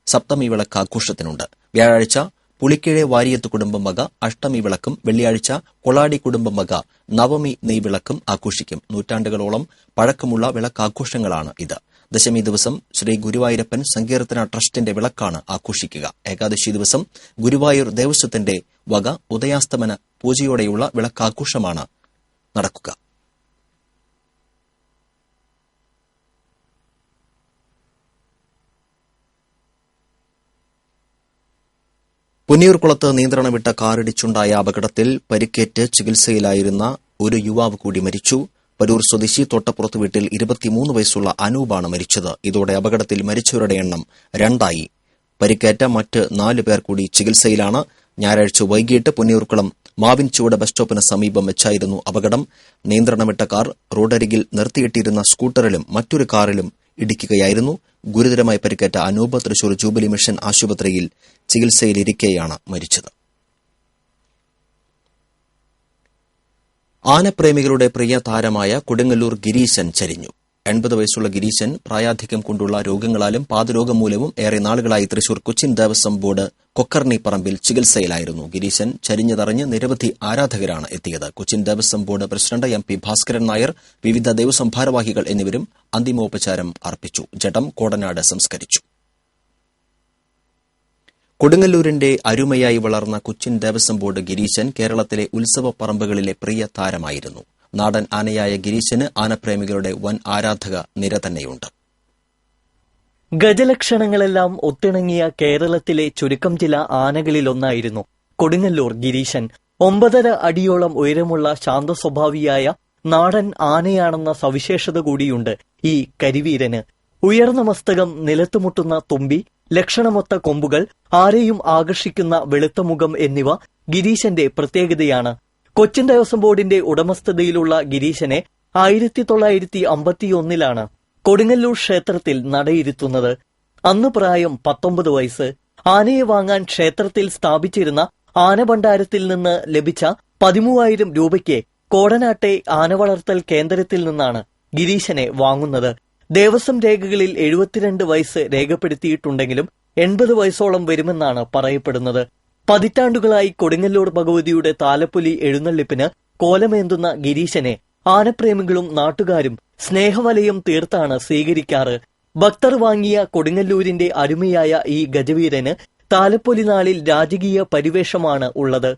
സപ്തമി വിളക്ക് ആഘോഷത്തിനുണ്ട്. വ്യാഴാഴ്ച പുളിക്കിഴെ വാരിയത്ത് കുടുംബം വക അഷ്ടമി വിളക്കും വെള്ളിയാഴ്ച കൊളാടി കുടുംബം വക നവമി നെയ്വിളക്കും ആഘോഷിക്കും. നൂറ്റാണ്ടുകളോളം പഴക്കമുള്ള വിളക്കാഘോഷങ്ങളാണ് ഇത്. ദശമി ദിവസം ശ്രീ ഗുരുവായൂരപ്പൻ സങ്കീർത്തന ട്രസ്റ്റിന്റെ വിളക്കാണ് ആഘോഷിക്കുക. ഏകാദശി ദിവസം ഗുരുവായൂർ ദേവസ്വത്തിന്റെ വക ഉദയാസ്തമന പൂജയോടെയുള്ള വിളക്കാഘോഷമാണ് നടക്കുക. പുന്നിയൂർകുളത്ത് നിയന്ത്രണം വിട്ട കാറിടിച്ചുണ്ടായ അപകടത്തിൽ പരിക്കേറ്റ് ചികിത്സയിലായിരുന്ന ഒരു യുവാവ് കൂടി മരിച്ചു. പരൂർ സ്വദേശി തോട്ടപ്പുറത്ത് വീട്ടിൽ 23 വയസ്സുള്ള അനൂപാണ് മരിച്ചത്. ഇതോടെ അപകടത്തിൽ മരിച്ചവരുടെ എണ്ണം 2ആയി. പരിക്കേറ്റ മറ്റ് 4 പേർ കൂടി ചികിത്സയിലാണ്. ഞായറാഴ്ച വൈകിട്ട് പുന്നിയൂർക്കുളം മാവിൻചുവട് ബസ് സ്റ്റോപ്പിന് സമീപം വെച്ചായിരുന്നു അപകടം. നിയന്ത്രണം വിട്ട കാർ റോഡരികിൽ നിർത്തിയിട്ടിരുന്ന സ്കൂട്ടറിലും മറ്റൊരു കാറിലും ഇടിക്കുകയായിരുന്നു. ഗുരുതരമായി പരിക്കേറ്റ അനൂപ് തൃശൂർ ജൂബിലി മിഷൻ ആശുപത്രിയിൽ ചികിത്സയിലിരിക്കെയാണ് മരിച്ചത്. ആനപ്രേമികളുടെ പ്രിയ താരമായ കൊടുങ്ങല്ലൂർ ഗിരീശൻ ചരിഞ്ഞു. 80 വയസ്സുള്ള ഗിരീശൻ പ്രായാധിക്യം കൊണ്ടുള്ള രോഗങ്ങളാലും പാദരോഗം മൂലവും ഏറെ നാളുകളായി തൃശൂർ കൊച്ചിൻ ദേവസ്വം ബോർഡ് കൊക്കർണി പറമ്പിൽ ചികിത്സയിലായിരുന്നു. ഗിരീശൻ ചരിഞ്ഞതറിഞ്ഞ് നിരവധി ആരാധകരാണ് എത്തിയത്. Cochin Devaswom board president MP Bhaskaran Nair, വിവിധ ദേവസ്വം ഭാരവാഹികൾ എന്നിവരും അന്തിമോപചാരം അർപ്പിച്ചു. ജഡം കോടനാട് സംസ്കരിച്ചു. കൊടുങ്ങല്ലൂരിന്റെ അരുമയായി വളർന്ന കൊച്ചിൻ ദേവസ്വം ബോർഡ് ഗിരീശൻ കേരളത്തിലെ ഉത്സവ പറമ്പുകളിലെ പ്രിയ താരമായിരുന്നു. നാടൻ ആനയായ ഗിരീശന് ആനപ്രേമികളുടെ വൻ ആരാധക നിര തന്നെയുണ്ട്. ഗജലക്ഷണങ്ങളെല്ലാം ഒത്തിണങ്ങിയ കേരളത്തിലെ ചുരുക്കം ചില ആനകളിലൊന്നായിരുന്നു കൊടുങ്ങല്ലൂർ ഗിരീശൻ. 9.5 അടിയോളം ഉയരമുള്ള ശാന്തസ്വഭാവിയായ നാടൻ ആനയാണെന്ന സവിശേഷത കൂടിയുണ്ട് ഈ കരിവീരന്. ഉയർന്ന മസ്തകം, നിലത്തുമുട്ടുന്ന തുമ്പി, ലക്ഷണമൊത്ത കൊമ്പുകൾ, ആരെയും ആകർഷിക്കുന്ന വെളുത്ത മുഖം എന്നിവ ഗിരീശന്റെ പ്രത്യേകതയാണ്. കൊച്ചിൻ ദേവസ്വം ബോർഡിന്റെ ഉടമസ്ഥതയിലുള്ള ഗിരീശനെ 1951 കൊടുങ്ങല്ലൂർ ക്ഷേത്രത്തിൽ നടയിരുത്തുന്നത്. അന്ന് പ്രായം 19 വയസ്സ്. ആനയെ വാങ്ങാൻ ക്ഷേത്രത്തിൽ സ്ഥാപിച്ചിരുന്ന ആനഭണ്ഡാരത്തിൽ നിന്ന് ലഭിച്ച 13,000 രൂപയ്ക്ക് കോടനാട്ടെ ആനവളർത്തൽ കേന്ദ്രത്തിൽ നിന്നാണ് ഗിരീശനെ വാങ്ങുന്നത്. ദേവസ്വം രേഖകളിൽ 72 വയസ്സ് രേഖപ്പെടുത്തിയിട്ടുണ്ടെങ്കിലും 80 വയസ്സോളം വരുമെന്നാണ് പറയപ്പെടുന്നത്. പതിറ്റാണ്ടുകളായി കൊടുങ്ങല്ലൂർ ഭഗവതിയുടെ താലപ്പൊലി എഴുന്നള്ളിപ്പിന് കോലമേന്തുന്ന ഗിരീശനെ ആനപ്രേമികളും നാട്ടുകാരും സ്നേഹവലയം തീർത്താണ് സ്വീകരിക്കാറ്. ഭക്തർ വാങ്ങിയ കൊടുങ്ങല്ലൂരിന്റെ അരുമയായ ഈ ഗജവീരന് താലപ്പൊലി നാളിൽ രാജകീയ പരിവേഷമാണ് ഉള്ളത്.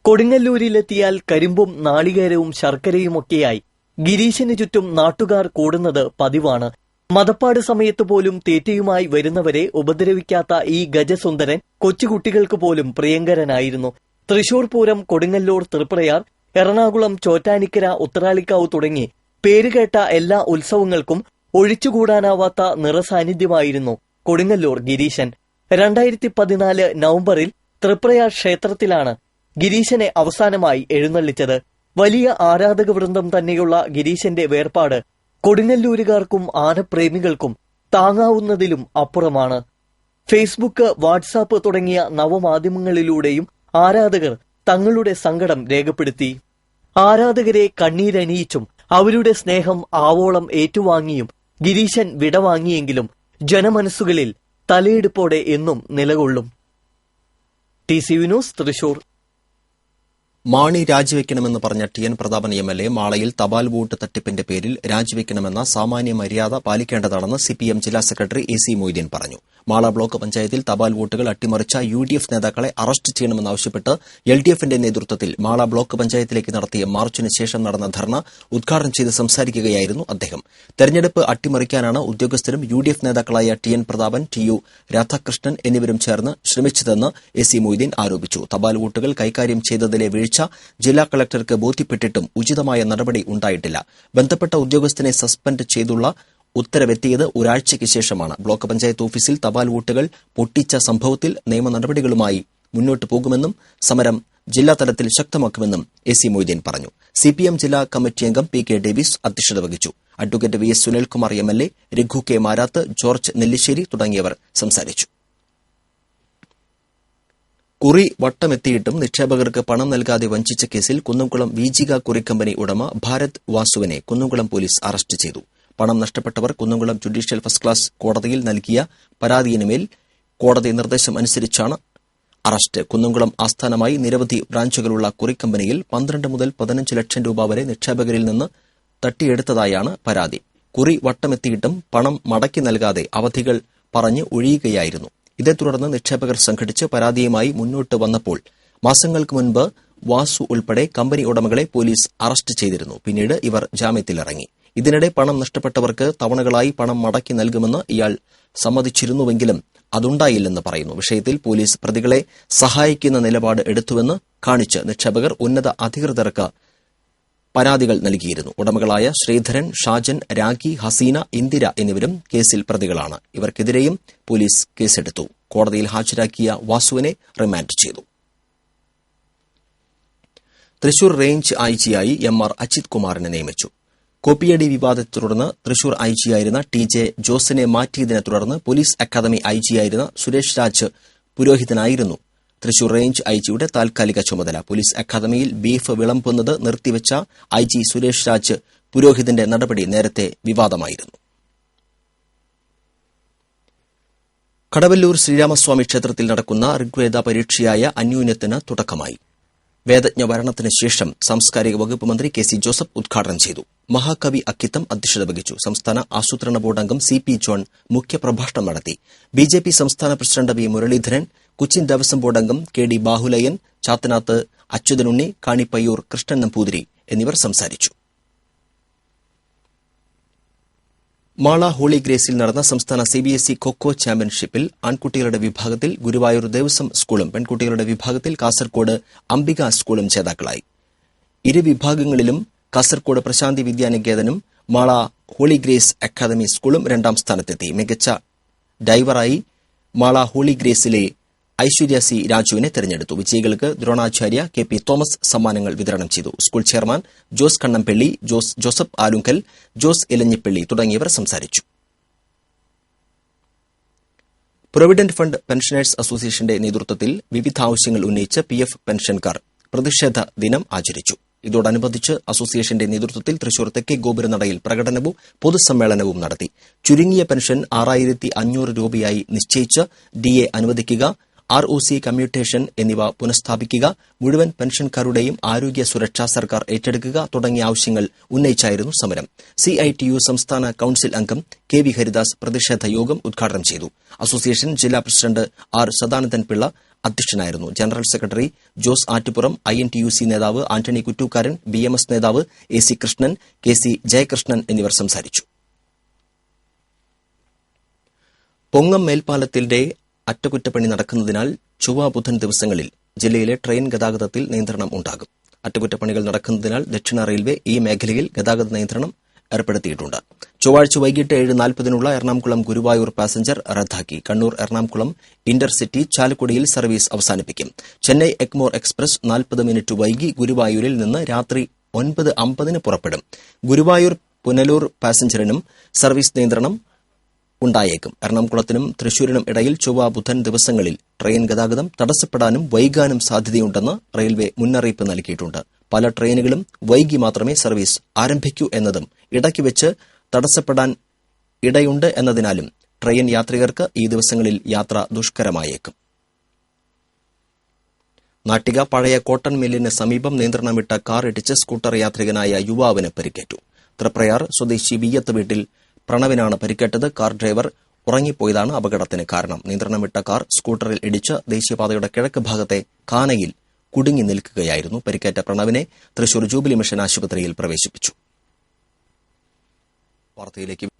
കൊടുങ്ങല്ലൂരിലെത്തിയാൽ കരിമ്പും നാളികേരവും ശർക്കരയുമൊക്കെയായി ഗിരീശന് ചുറ്റും നാട്ടുകാർ കൂടുന്നത് പതിവാണ്. മതപ്പാട് സമയത്ത് പോലും തീറ്റയുമായി വരുന്നവരെ ഉപദ്രവിക്കാത്ത ഈ ഗജസുന്ദരൻ കൊച്ചുകുട്ടികൾക്ക് പോലും പ്രിയങ്കരനായിരുന്നു. തൃശൂർ പൂരം, കൊടുങ്ങല്ലൂർ, തൃപ്രയാർ, എറണാകുളം, ചോറ്റാനിക്കര, ഉത്രാളിക്കാവ് തുടങ്ങി പേരുകേട്ട എല്ലാ ഉത്സവങ്ങൾക്കും ഒഴിച്ചുകൂടാനാവാത്ത നിറസാന്നിധ്യമായിരുന്നു കൊടുങ്ങല്ലൂർ ഗിരീശൻ. 2014 നവംബറിൽ തൃപ്രയാർ ക്ഷേത്രത്തിലാണ് ഗിരീശനെ അവസാനമായി എഴുന്നള്ളിച്ചത്. വലിയ ആരാധക വൃന്ദം തന്നെയുള്ള ഗിരീശന്റെ വേർപാട് കൊടുങ്ങല്ലൂരുകാർക്കും ആനപ്രേമികൾക്കും താങ്ങാവുന്നതിലും അപ്പുറമാണ്. ഫേസ്ബുക്ക്, വാട്സാപ്പ് തുടങ്ങിയ നവമാധ്യമങ്ങളിലൂടെയും ആരാധകർ തങ്ങളുടെ സങ്കടം രേഖപ്പെടുത്തി. ആരാധകരെ കണ്ണീരണിയിച്ചും അവരുടെ സ്നേഹം ആവോളം ഏറ്റുവാങ്ങിയും ഗിരീശൻ വിടവാങ്ങിയെങ്കിലും ജനമനസ്സുകളിൽ തലയെടുപ്പോടെ എന്നും നിലകൊള്ളും. TCV news, Thrissur. മാണി രാജിവെക്കണമെന്ന് പറഞ്ഞ TN പ്രതാപൻ MLA മാളയിൽ തപാൽ വോട്ട് തട്ടിപ്പിന്റെ പേരിൽ രാജിവെക്കണമെന്ന സാമാന്യ മര്യാദ പാലിക്കേണ്ടതാണെന്ന് CPM ജില്ലാ സെക്രട്ടറി AC മൊയ്തീൻ പറഞ്ഞു. മാള ബ്ലോക്ക് പഞ്ചായത്തിൽ തപാൽ വോട്ടുകൾ അട്ടിമറിച്ച UDF നേതാക്കളെ അറസ്റ്റ് ചെയ്യണമെന്നാവശ്യപ്പെട്ട് LDFന്റെ നേതൃത്വത്തിൽ മാള ബ്ലോക്ക് പഞ്ചായത്തിലേക്ക് നടത്തിയ മാർച്ചിന് ശേഷം നടന്ന ധർണ ഉദ്ഘാടനം ചെയ്ത് സംസാരിക്കുകയായിരുന്നു അദ്ദേഹം. തെരഞ്ഞെടുപ്പ് അട്ടിമറിക്കാനാണ് ഉദ്യോഗസ്ഥരും UDF നേതാക്കളായ TN പ്രതാപൻ, TU രാധാകൃഷ്ണൻ എന്നിവരും ചേർന്ന് ശ്രമിച്ചതെന്ന് AC മൊയ്തീൻ ആരോപിച്ചു. തപാൽ വോട്ടുകൾ കൈകാര്യം ചെയ്തതിലെ വീഴ്ച ജില്ലാ കളക്ടർക്ക് ബോധ്യപ്പെട്ടിട്ടും ഉചിതമായ നടപടി ഉണ്ടായിട്ടില്ല. ബന്ധപ്പെട്ട ഉദ്യോഗസ്ഥനെ സസ്പെൻഡ് ചെയ്തുള്ള ഉത്തരവെത്തിയത് ഒരാഴ്ചയ്ക്ക് ശേഷമാണ്. ബ്ലോക്ക് പഞ്ചായത്ത് ഓഫീസിൽ തപാൽ വോട്ടുകൾ പൊട്ടിച്ച സംഭവത്തിൽ നിയമ നടപടികളുമായി മുന്നോട്ടു പോകുമെന്നും സമരം ജില്ലാതലത്തിൽ ശക്തമാക്കുമെന്നും AC മൊയ്തീൻ പറഞ്ഞു. CPM ജില്ലാ കമ്മിറ്റി അംഗം PK ഡേവിസ് അധ്യക്ഷത വഹിച്ചു. Advocate VS Sunilkumar MLA, Raghu K Marath, George Nellissery തുടങ്ങിയവർ സംസാരിച്ചു. കുറി വട്ടമെത്തിയിട്ടും നിക്ഷേപകർക്ക് പണം നൽകാതെ വഞ്ചിച്ച കേസിൽ കുന്നംകുളം വീജിക കുറി കമ്പനി ഉടമ ഭാരത് വാസുവിനെ കുന്നംകുളം പോലീസ് അറസ്റ്റ് ചെയ്തു. പണം നഷ്ടപ്പെട്ടവർ കുന്നംകുളം ജുഡീഷ്യൽ ഫസ്റ്റ് ക്ലാസ് കോടതിയിൽ നൽകിയ പരാതിയിന്മേൽ കോടതി നിർദ്ദേശം അനുസരിച്ചാണ് അറസ്റ്റ്. കുന്നംകുളം ആസ്ഥാനമായി നിരവധി ബ്രാഞ്ചുകളുള്ള കുറി കമ്പനിയിൽ 12 മുതൽ 15 ലക്ഷം രൂപ വരെ നിക്ഷേപകരിൽ നിന്ന് തട്ടിയെടുത്തതായാണ് പരാതി. കുറി വട്ടമെത്തിയിട്ടും പണം മടക്കി നൽകാതെ അവധികൾ പറഞ്ഞ് ഒഴിയുകയായിരുന്നു. ഇതേ തുടർന്ന് നിക്ഷേപകർ സംഘടിച്ച് പരാതിയുമായി മുന്നോട്ട് വന്നപ്പോൾ മാസങ്ങൾക്ക് മുൻപ് വാസു ഉൾപ്പെടെ കമ്പനി ഉടമകളെ പോലീസ് അറസ്റ്റ് ചെയ്തിരുന്നു. പിന്നീട് ഇവർ ജാമ്യത്തിലിറങ്ങി. ഇതിനിടെ പണം നഷ്ടപ്പെട്ടവർക്ക് തവണകളായി പണം മടക്കി നൽകുമെന്ന് ഇയാൾ സമ്മതിച്ചിരുന്നുവെങ്കിലും അതുണ്ടായില്ലെന്ന് പറയുന്നു. വിഷയത്തിൽ പോലീസ് പ്രതികളെ സഹായിക്കുന്ന നിലപാട് എടുത്തുവെന്ന് കാണിച്ച് നിക്ഷേപകർ ഉന്നത അധികൃതർക്ക് പരാതികൾ നൽകിയിരുന്നു. ഉടമകളായ ശ്രീധരൻ, ഷാജൻ, രാഖി, ഹസീന, ഇന്ദിര എന്നിവരും കേസിൽ പ്രതികളാണ്. ഇവർക്കെതിരെയും പോലീസ് കേസെടുത്തു. കോടതിയിൽ ഹാജരാക്കിയ വാസുവിനെ റിമാൻഡ് ചെയ്തു. തൃശൂർ റേഞ്ച് IGയായി MR അജിത് കുമാറിനെ നിയമിച്ചു. കോപ്പിയടി വിവാദത്തെ തുടർന്ന് തൃശൂർ IGയായിരുന്ന TJ ജോസിനെ മാറ്റിയതിനെ തുടർന്ന് പോലീസ് അക്കാദമി IGയായിരുന്ന സുരേഷ് രാജ് പുരോഹിതനായിരുന്നു തൃശൂർ റേഞ്ച് IGയുടെ താൽക്കാലിക ചുമതല. പോലീസ് അക്കാദമിയിൽ ബീഫ് വിളമ്പുന്നത് നിർത്തിവെച്ച IG സുരേഷ് രാജ് പുരോഹിതന്റെ നടപടി നേരത്തെ വിവാദമായിരുന്നു. കടവല്ലൂർ ശ്രീരാമസ്വാമി ക്ഷേത്രത്തിൽ നടക്കുന്ന ഋഗ്വേദ പരീക്ഷയായ അന്യൂന്യത്തിന് തുടക്കമായി. വേദജ്ഞ വരണത്തിന് ശേഷം സാംസ്കാരിക വകുപ്പ് മന്ത്രി കെ സി ജോസഫ് ഉദ്ഘാടനം ചെയ്തു. മഹാകവി അക്കിത്തം അധ്യക്ഷത വഹിച്ചു. സംസ്ഥാന ആസൂത്രണ ബോർഡ് അംഗം സി പി ജോൺ മുഖ്യപ്രഭാഷണം നടത്തി. ബിജെപി സംസ്ഥാന president V Muraleedharan, Cochin Devaswom board അംഗം കെ ഡി ബാഹുലയൻ, ചാത്തനാത്ത് അച്യുതനുണ്ണി, കാണിപ്പയ്യൂർ കൃഷ്ണൻ നമ്പൂതിരി എന്നിവർ സംസാരിച്ചു. മാള ഹോളി ഗ്രേസിൽ നടന്ന സംസ്ഥാന സിബിഎസ്ഇ ഖോഖോ ചാമ്പ്യൻഷിപ്പിൽ ആൺകുട്ടികളുടെ വിഭാഗത്തിൽ ഗുരുവായൂർ ദേവസ്വം സ്കൂളും പെൺകുട്ടികളുടെ വിഭാഗത്തിൽ കാസർകോട് അംബിക സ്കൂളും ജേതാക്കളായി. ഇരു വിഭാഗങ്ങളിലും കാസർകോട് പ്രശാന്തി വിദ്യാനികേതനും മാള ഹോളി ഗ്രേസ് അക്കാദമി സ്കൂളും രണ്ടാം സ്ഥാനത്തെത്തി. മികച്ച ഡൈവറായി മാള ഹോളി ഗ്രേസിലെ ഐശ്വര്യ സി രാജുവിനെ തെരഞ്ഞെടുത്തു. വിജയികൾക്ക് ദ്രോണാചാര്യ കെ പി തോമസ് സമ്മാനങ്ങൾ വിതരണം ചെയ്തു. സ്കൂൾ ചെയർമാൻ ജോസ് കണ്ണംപള്ളി, ജോസഫ് ആലുങ്കൽ, ജോസ് ഇലഞ്ഞിപ്പള്ളി തുടങ്ങിയവർ സംസാരിച്ചു. പ്രൊവിഡന്റ് ഫണ്ട് പെൻഷനേഴ്സ് അസോസിയേഷന്റെ നേതൃത്വത്തിൽ വിവിധ ആവശ്യങ്ങൾ ഉന്നയിച്ച് PF പെൻഷൻകാർ പ്രതിഷേധ ദിനം ആചരിച്ചു. ഇതോടനുബന്ധിച്ച് അസോസിയേഷന്റെ നേതൃത്വത്തിൽ തൃശൂർ തെക്കേ ഗോപുരനടയിൽ പ്രകടനവും പൊതുസമ്മേളനവും നടത്തി. ചുരുങ്ങിയ പെൻഷൻ 6500 രൂപയായി നിശ്ചയിച്ച് DA അനുവദിക്കുക, ROC കമ്മ്യൂട്ടേഷൻ എന്നിവ പുനഃസ്ഥാപിക്കുക, മുഴുവൻ പെൻഷൻകാരുടെയും ആരോഗ്യ സുരക്ഷ സർക്കാർ ഏറ്റെടുക്കുക തുടങ്ങിയ ആവശ്യങ്ങൾ ഉന്നയിച്ചായിരുന്നു സമരം. CITU സംസ്ഥാന കൌൺസിൽ അംഗം KV ഹരിദാസ് പ്രതിഷേധ യോഗം ഉദ്ഘാടനം ചെയ്തു. അസോസിയേഷൻ ജില്ലാ പ്രസിഡന്റ് R സദാനന്ദൻ പിള്ള അധ്യക്ഷനായിരുന്നു. General secretary Jose Attupuram, INTUC നേതാവ് ആന്റണി കുറ്റൂക്കാരൻ, BMS നേതാവ് AC കൃഷ്ണൻ, KC ജയകൃഷ്ണൻ എന്നിവർ സംസാരിച്ചു. പൊങ്ങം മേൽപ്പാലത്തിന്റെ അറ്റകുറ്റപ്പണി നടക്കുന്നതിനാൽ ചൊവ്വ ബുധൻ ദിവസങ്ങളിൽ ജില്ലയിലെ ട്രെയിൻ ഗതാഗതത്തിൽ നിയന്ത്രണം ഉണ്ടാകും. അറ്റകുറ്റപ്പണികൾ നടക്കുന്നതിനാൽ ദക്ഷിണ റെയിൽവേ ഈ മേഖലയിൽ ഗതാഗത നിയന്ത്രണം ഏർപ്പെടുത്തിയിട്ടുണ്ട്. ചൊവ്വാഴ്ച വൈകിട്ട് 7:40 എറണാകുളം ഗുരുവായൂർ പാസഞ്ചർ റദ്ദാക്കി. കണ്ണൂർ എറണാകുളം ഇന്റർസിറ്റി ചാലക്കുടിയിൽ സർവീസ് അവസാനിപ്പിക്കും. ചെന്നൈ എഗ്മോർ എക്സ്പ്രസ് 40 മിനിറ്റ് വൈകി ഗുരുവായൂരിൽ നിന്ന് രാത്രി 9:50 പുറപ്പെടും. ഗുരുവായൂർ പുനലൂർ പാസഞ്ചറിനും സർവീസ് നിയന്ത്രണം ഉണ്ടായേക്കും. എറണാകുളത്തിനും തൃശൂരിനും ഇടയിൽ ചൊവ്വ ബുധൻ ദിവസങ്ങളിൽ ട്രെയിൻ ഗതാഗതം തടസ്സപ്പെടാനും വൈകാനും സാധ്യതയുണ്ടെന്ന് റെയിൽവേ മുന്നറിയിപ്പ് നൽകിയിട്ടുണ്ട്. പല ട്രെയിനുകളും വൈകി മാത്രമേ സർവീസ് ആരംഭിക്കൂ എന്നതും ഇടയ്ക്ക് വെച്ച് തടസ്സപ്പെടാൻ ഇടയുണ്ട് എന്നതിനാലും ട്രെയിൻ യാത്രികർക്ക് ഈ ദിവസങ്ങളിൽ യാത്ര ദുഷ്കരമായേക്കും. നാട്ടിക പഴയ കോട്ടൺ മില്ലിന് സമീപം നിയന്ത്രണം വിട്ട കാർ ഇടിച്ച് സ്കൂട്ടർ യാത്രികനായ യുവാവിന് പരിക്കേറ്റു. തൃപ്രയാർ സ്വദേശി വിയ്യത്ത് വീട്ടിൽ പ്രണവിനാണ് പരിക്കേറ്റത്. കാർ ഡ്രൈവർ ഉറങ്ങിപ്പോയതാണ് അപകടത്തിന് കാരണം. നിയന്ത്രണം വിട്ട കാർ സ്കൂട്ടറിൽ ഇടിച്ച് ദേശീയപാതയുടെ കിഴക്ക് ഭാഗത്തെ കാനയിൽ കുടുങ്ങി നിൽക്കുകയായിരുന്നു. പരിക്കേറ്റ പ്രണവിനെ തൃശൂർ ജൂബിലി മിഷൻ ആശുപത്രിയിൽ പ്രവേശിപ്പിച്ചു.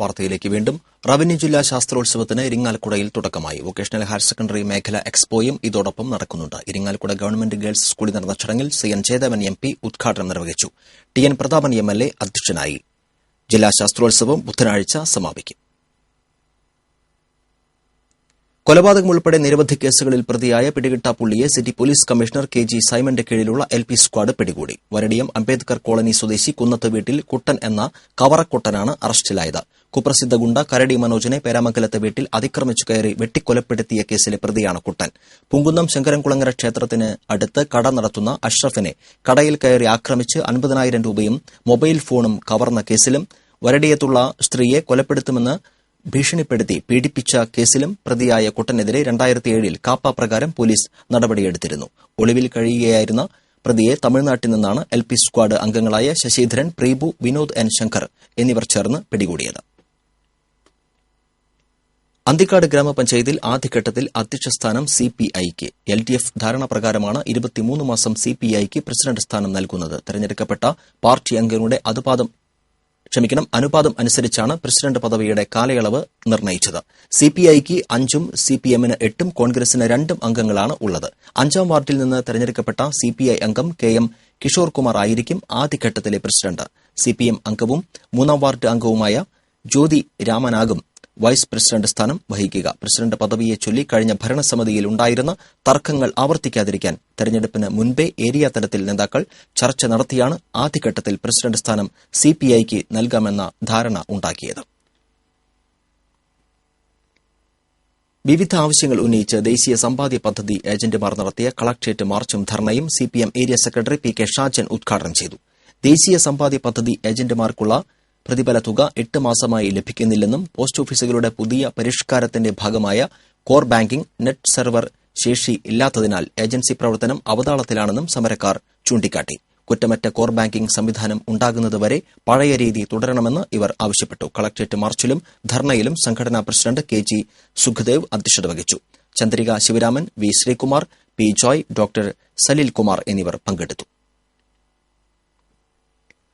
വാർത്തയിലേക്ക് വീണ്ടും. റവന്യൂ ജില്ലാ ശാസ്ത്രോത്സവത്തിന് ഇരിങ്ങാലക്കുടയിൽ തുടക്കമായി. വൊക്കേഷണൽ ഹയർ സെക്കൻഡറി മേഖല എക്സ്പോയും ഇതോടൊപ്പം നടക്കുന്നുണ്ട്. ഇരിങ്ങാലക്കുട ഗവൺമെന്റ് ഗേൾസ് സ്കൂളിൽ നടന്ന ചടങ്ങിൽ CN ജയദേവൻ MP ഉദ്ഘാടനം നിർവഹിച്ചു. TN പ്രതാപൻ MLA അധ്യക്ഷനായി. ജില്ലാ ശാസ്ത്രോത്സവം ബുധനാഴ്ച സമാപിക്കും. കൊലപാതകം ഉൾപ്പെടെ നിരവധി കേസുകളിൽ പ്രതിയായ പിടികിട്ടാപ്പുള്ളിയെ സിറ്റി പോലീസ് കമ്മീഷണർ KG സൈമന്റെ കീഴിലുള്ള LP സ്ക്വാഡ് പിടികൂടി. വരടിയം അംബേദ്കർ കോളനി സ്വദേശി കുന്നത്ത് വീട്ടിൽ കുട്ടൻ എന്ന കവറക്കുട്ടനാണ് അറസ്റ്റിലായത്. കുപ്രസിദ്ധ ഗുണ്ട കരടി മനോജിനെ പേരാമംഗലത്തെ വീട്ടിൽ അതിക്രമിച്ചു കയറി വെട്ടിക്കൊലപ്പെടുത്തിയ കേസിലെ പ്രതിയാണ് കുട്ടൻ. പുങ്കുന്നം ശങ്കരൻകുളങ്ങര ക്ഷേത്രത്തിന് അടുത്ത് കട നടത്തുന്ന അഷ്റഫിനെ കടയിൽ കയറി ആക്രമിച്ച് 50,000 രൂപയും മൊബൈൽ ഫോണും കവർന്ന കേസിലും വരടിയത്തുള്ള സ്ത്രീയെ കൊലപ്പെടുത്തുമെന്ന് ഭീഷണിപ്പെടുത്തി പീഡിപ്പിച്ച കേസിലും പ്രതിയായ കുട്ടനെതിരെ 2007 കാപ്പ പ്രകാരം പോലീസ് നടപടിയെടുത്തിരുന്നു. ഒളിവിൽ കഴിയുകയായിരുന്ന പ്രതിയെ തമിഴ്നാട്ടിൽ നിന്നാണ് LP സ്ക്വാഡ് അംഗങ്ങളായ ശശിധരൻ, പ്രീബു, വിനോദ് N ശങ്കർ എന്നിവർ ചേർന്ന് പിടികൂടിയത്. അന്തിക്കാട് ഗ്രാമപഞ്ചായത്തിൽ ആദ്യഘട്ടത്തിൽ അധ്യക്ഷസ്ഥാനം CPIക്ക്. LDF ധാരണ പ്രകാരമാണ് 23 മാസം CPIക്ക് പ്രസിഡന്റ് സ്ഥാനം നൽകുന്നത്. തെരഞ്ഞെടുക്കപ്പെട്ട പാർട്ടി അംഗങ്ങളുടെ അനുപാതം അനുസരിച്ചാണ് പ്രസിഡന്റ് പദവിയുടെ കാലയളവ് നിർണയിച്ചത്. CPIക്ക് 5ഉം CPMന് 8ഉം കോൺഗ്രസിന് 2 അംഗങ്ങളാണ് ഉള്ളത്. 5ാം വാർഡിൽ നിന്ന് തെരഞ്ഞെടുക്കപ്പെട്ട CPI അംഗം KM കിഷോർ കുമാർ ആയിരിക്കും ആദ്യഘട്ടത്തിലെ പ്രസിഡന്റ്. CPM അംഗവും 3ാം വാർഡ് അംഗവുമായ ജ്യോതി രാമനാകും വൈസ് പ്രസിഡന്റ് സ്ഥാനം വഹിക്കുക. പ്രസിഡന്റ് പദവിയെ ചൊല്ലി കഴിഞ്ഞ ഭരണസമിതിയിൽ ഉണ്ടായിരുന്ന തർക്കങ്ങൾ ആവർത്തിക്കാതിരിക്കാൻ തെരഞ്ഞെടുപ്പിന് മുൻപേ ഏരിയ തലത്തിൽ നേതാക്കൾ ചർച്ച നടത്തിയാണ് ആദ്യഘട്ടത്തിൽ പ്രസിഡന്റ് സ്ഥാനം CPIക്ക് നൽകാമെന്ന ധാരണ ഉണ്ടാക്കിയത്. വിവിധ ആവശ്യങ്ങൾ ഉന്നയിച്ച് ദേശീയ സമ്പാദ്യ പദ്ധതി ഏജന്റുമാർ നടത്തിയ കളക്ട്രേറ്റ് മാർച്ചും ധർണയും CPM area secretary PK Shajan ഉദ്ഘാടനം ചെയ്തു. ദേശീയ സമ്പാദ്യ പദ്ധതി ഏജന്റുമാർക്കുള്ള പ്രതിഫല തുക 8 മാസമായി ലഭിക്കുന്നില്ലെന്നും പോസ്റ്റ് ഓഫീസുകളുടെ പുതിയ പരിഷ്കാരത്തിന്റെ ഭാഗമായ കോർ ബാങ്കിംഗ് നെറ്റ് സെർവർ ശേഷി ഇല്ലാത്തതിനാൽ ഏജൻസി പ്രവർത്തനം അവതാളത്തിലാണെന്നും സമരക്കാർ ചൂണ്ടിക്കാട്ടി. കുറ്റമറ്റ കോർ ബാങ്കിംഗ് സംവിധാനം ഉണ്ടാകുന്നതുവരെ പഴയ രീതി തുടരണമെന്ന് ഇവർ ആവശ്യപ്പെട്ടു. കളക്ടറേറ്റ് മാർച്ചിലും ധർണയിലും സംഘടനാ പ്രസിഡന്റ് കെ.ജി. സുഖദേവ് അധ്യക്ഷത വഹിച്ചു. Chandrika Sivaraman, V. Sreekumar, P. Joy, doctor Salil Kumar എന്നിവർ പങ്കെടുത്തു.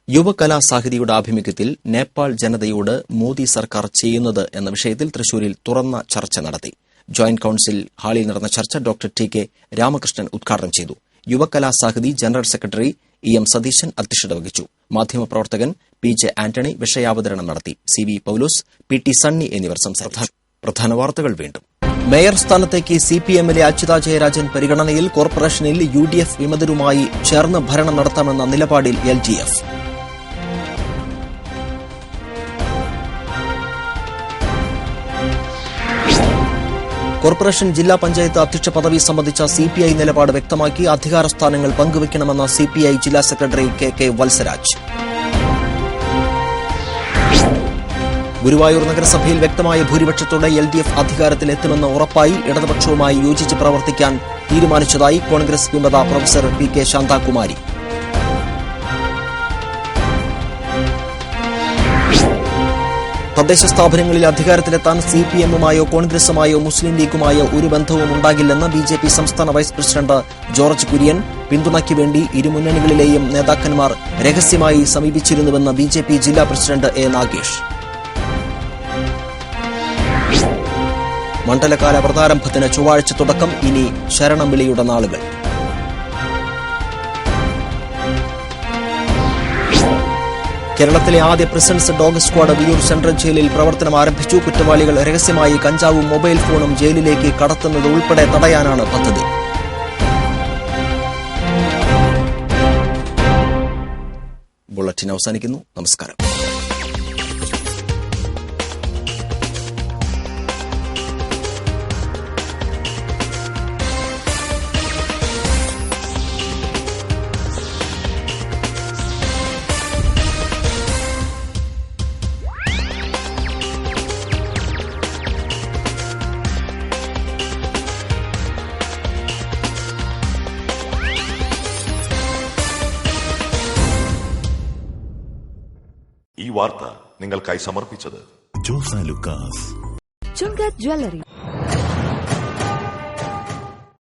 യുവകലാസാഹിതിയുടെ ആഭിമുഖ്യത്തിൽ നേപ്പാൾ ജനതയോട് മോദി സർക്കാർ ചെയ്യുന്നത് എന്ന വിഷയത്തിൽ തൃശൂരിൽ തുറന്ന ചർച്ച നടത്തി. ജോയിന്റ് കൌൺസിൽ ഹാളിൽ നടന്ന ചർച്ച ഡോക്ടർ ടി. കെ. രാമകൃഷ്ണൻ ഉദ്ഘാടനം ചെയ്തു. Yuvakalasahithi general secretary E. M. Satheesan അധ്യക്ഷത വഹിച്ചു. മാധ്യമപ്രവർത്തകൻ പി. ജെ. ആന്റണി വിഷയാവതരണം നടത്തി. C. V. Paulose, P. T. Sunny എന്നിവർ സംസാരിച്ചു. പ്രധാന വാർത്തകൾ വീണ്ടും. മേയർ സ്ഥാനത്തേക്ക് സിപിഎമ്മിലെ അച്യുത ജയരാജൻ പരിഗണനയിൽ. കോർപ്പറേഷനിൽ UDF വിമതരുമായി ചേർന്ന് ഭരണം നടത്താമെന്ന നിലപാടിൽ LDF. കോർപ്പറേഷൻ ജില്ലാ പഞ്ചായത്ത് അധ്യക്ഷ പദവി സംബന്ധിച്ച CPI നിലപാട് വ്യക്തമാക്കി. അധികാര സ്ഥാനങ്ങൾ പങ്കുവയ്ക്കണമെന്ന CPI ജില്ലാ സെക്രട്ടറി കെ. വത്സരാജ്. ഗുരുവായൂർ നഗരസഭയിൽ വ്യക്തമായ ഭൂരിപക്ഷത്തോടെ LDF അധികാരത്തിലെത്തുമെന്ന് ഉറപ്പായി. ഇടതുപക്ഷവുമായി യോജിച്ച് പ്രവർത്തിക്കാൻ തീരുമാനിച്ചതായി കോൺഗ്രസ് വിമത പ്രൊഫസർ PK ശാന്താകുമാരി. തദ്ദേശ സ്ഥാപനങ്ങളിൽ അധികാരത്തിലെത്താൻ CPM-ഉമായോ കോൺഗ്രസുമായോ മുസ്ലിം ലീഗുമായോ ഒരു ബന്ധവും ഉണ്ടാകില്ലെന്ന് BJP സംസ്ഥാന വൈസ് പ്രസിഡന്റ് ജോർജ് കുര്യൻ. പിന്തുണയ്ക്ക് വേണ്ടി ഇരുമുന്നണികളിലെയും നേതാക്കന്മാർ രഹസ്യമായി സമീപിച്ചിരുന്നുവെന്ന് BJP ജില്ലാ പ്രസിഡന്റ് A. നാഗേഷ്. മണ്ഡലകാല വ്രതാരംഭത്തിന് ചൊവ്വാഴ്ച തുടക്കം. ഇനി ശരണം വിളിയുടെ നാളുകൾ. കേരളത്തിലെ ആദ്യ prisons dog squad Viyyur central ജയിലിൽ പ്രവർത്തനം ആരംഭിച്ചു. കുറ്റവാളികൾ രഹസ്യമായി കഞ്ചാവും മൊബൈൽ ഫോണും ജയിലിലേക്ക് കടത്തുന്നത് ഉൾപ്പെടെ തടയാനാണ് പദ്ധതി. ബുള്ളറ്റിൻ അവസാനിക്കുന്നു. നമസ്കാരം. ഈ വാർത്ത നിങ്ങൾക്കായി സമർപ്പിച്ചത് Chungat Jewelry.